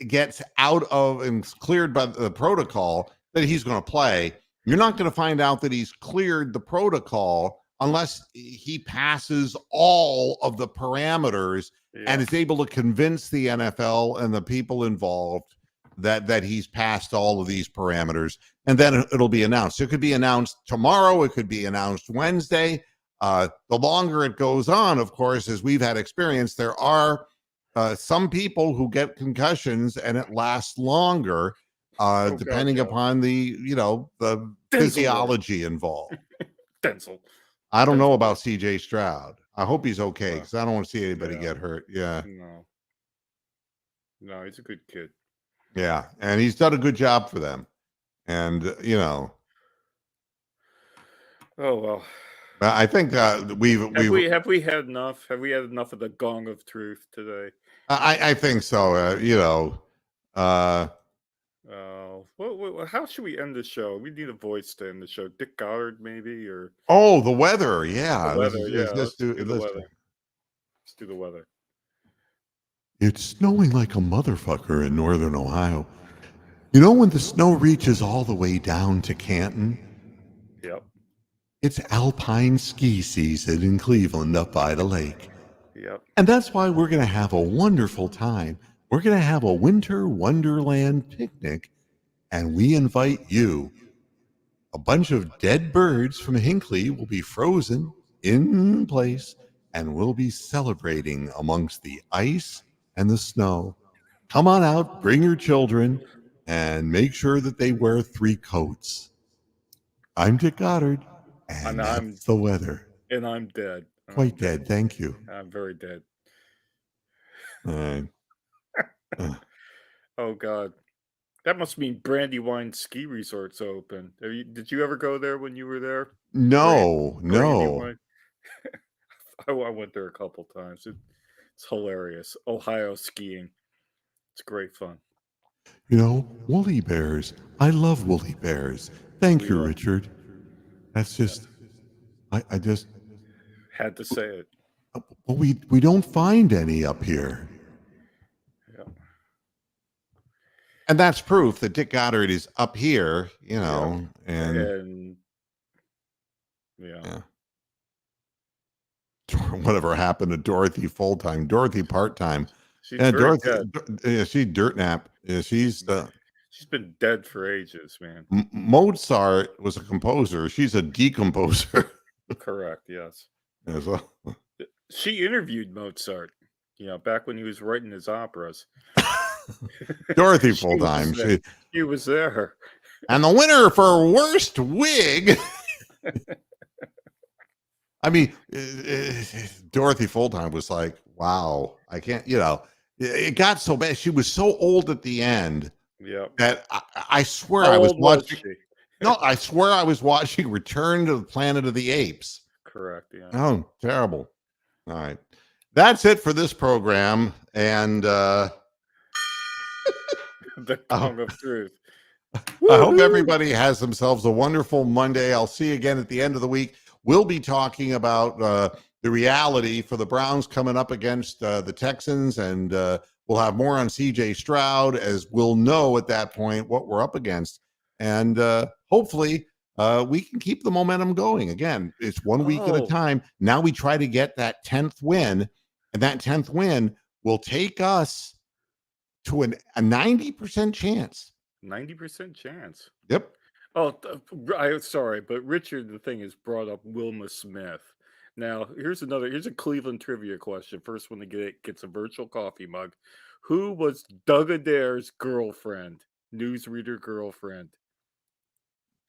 gets out of and is cleared by the protocol that he's going to play, you're not going to find out that he's cleared the protocol unless he passes all of the parameters and Yeah. is able to convince the NFL and the people involved that he's passed all of these parameters, and then it'll be announced. It could be announced tomorrow. It could be announced Wednesday. The longer it goes on, of course, as we've had experience, there are some people who get concussions and it lasts longer, God, depending yeah. upon the Denzel physiology involved. Denzel. I don't know Denzel. about CJ Stroud. I hope he's okay because I don't want to see anybody Yeah. get hurt. Yeah. No, he's a good kid. Yeah. And he's done a good job for them. And, Oh well. I think Have we had enough? Have we had enough of the gong of truth today? I think so. How should we end the show? We need a voice to end the show. Dick Goddard, maybe, or Oh, the weather. Yeah. the weather. Let's do the let's- weather. Let's do the weather. It's snowing like a motherfucker in northern Ohio. You know when the snow reaches all the way down to Canton? Yep. It's alpine ski season in Cleveland up by the lake. Yep. And that's why we're going to have a wonderful time. We're going to have a winter wonderland picnic, and we invite you. A bunch of dead birds from Hinckley will be frozen in place, and we'll be celebrating amongst the ice and the snow. Come on out, bring your children, and make sure that they wear 3 coats. I'm Dick Goddard, and that's the weather. And I'm dead. Quite dead, thank you. I'm very dead. All right. Oh God, that must mean Brandywine Ski Resort's open. Did you ever go there when you were there? No. Brandywine? I went there a couple times. It's hilarious. Ohio skiing. It's great fun. Woolly bears. I love woolly bears. Thank you, Yeah. Richard. That's just, I just, Had to say it. but we don't find any up here. Yeah. And that's proof that Dick Goddard is up here, and And yeah. whatever happened to Dorothy full-time, Dorothy part-time. She's Yeah, very Dorothy, dead. she's dirt nap. Yeah, she's She's been dead for ages, man. Mozart was a composer. She's a decomposer. Correct. Yes. as well. She interviewed Mozart. Back when he was writing his operas. Dorothy She full was time. there. He was there. And the winner for worst wig. I mean, Dorothy Fulltime was like, wow, I can't, it got so bad. She was so old at the end Yep. that I swear How I was old was watching. she? No, I swear I was watching Return to the Planet of the Apes. Correct. Yeah. Oh, terrible. All right. That's it for this program. And The Gong of Truth. I hope everybody has themselves a wonderful Monday. I'll see you again at the end of the week. We'll be talking about the reality for the Browns coming up against the Texans, and we'll have more on CJ Stroud, as we'll know at that point what we're up against. And hopefully we can keep the momentum going. Again, it's 1 week at a time. Now we try to get that 10th win, and that 10th win will take us to a 90% chance. 90% chance. Yep. Oh, sorry, but Richard, the thing is, brought up Wilma Smith. Now, here's a Cleveland trivia question. First one to gets a virtual coffee mug. Who was Doug Adair's girlfriend? Newsreader girlfriend.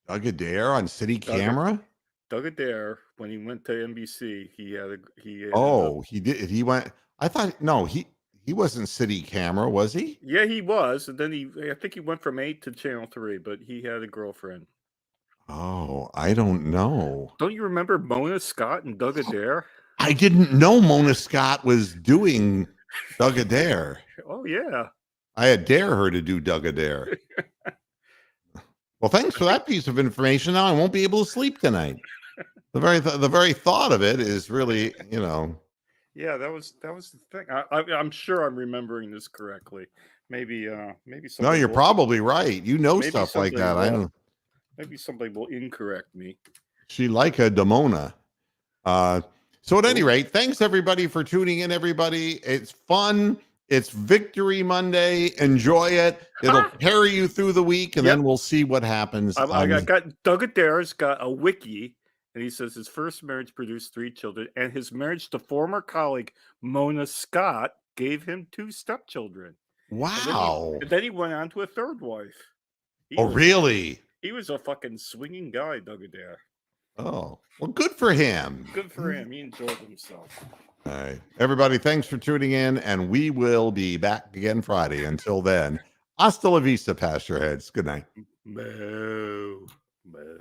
Doug Adair on City Camera? Doug Adair, when he went to NBC, he had Oh, he did. He went. I thought no. He wasn't city camera, was he? yeah, he was, and then I think he went from 8 to Channel 3, but he had a girlfriend. Oh, I don't know. Don't you remember Mona Scott and Doug Adair? I didn't know Mona Scott was doing Doug Adair. Oh yeah. I dare her to do Doug Adair. Well, thanks for that piece of information. Now I won't be able to sleep tonight. The very thought of it is really, Yeah, that was the thing. I'm sure I'm remembering this correctly. Maybe No, somebody you're will- probably right. You know maybe stuff like somebody that. I will- don't. Maybe somebody will incorrect me. She like a Demona. So at any rate, thanks everybody for tuning in. Everybody, it's fun. It's Victory Monday. Enjoy it. It'll carry you through the week, and then we'll see what happens. I got Doug Adair's got a wiki, and he says his first marriage produced 3 children, and his marriage to former colleague Mona Scott gave him 2 stepchildren. Wow. And then he went on to a 3rd wife. Oh, really? He was a fucking swinging guy, Doug Adair. Oh, well, good for him. Good for him. He enjoyed himself. All right. Everybody, thanks for tuning in, and we will be back again Friday. Until then, hasta la vista, Pasture Heads. Good night. Moo. Moo.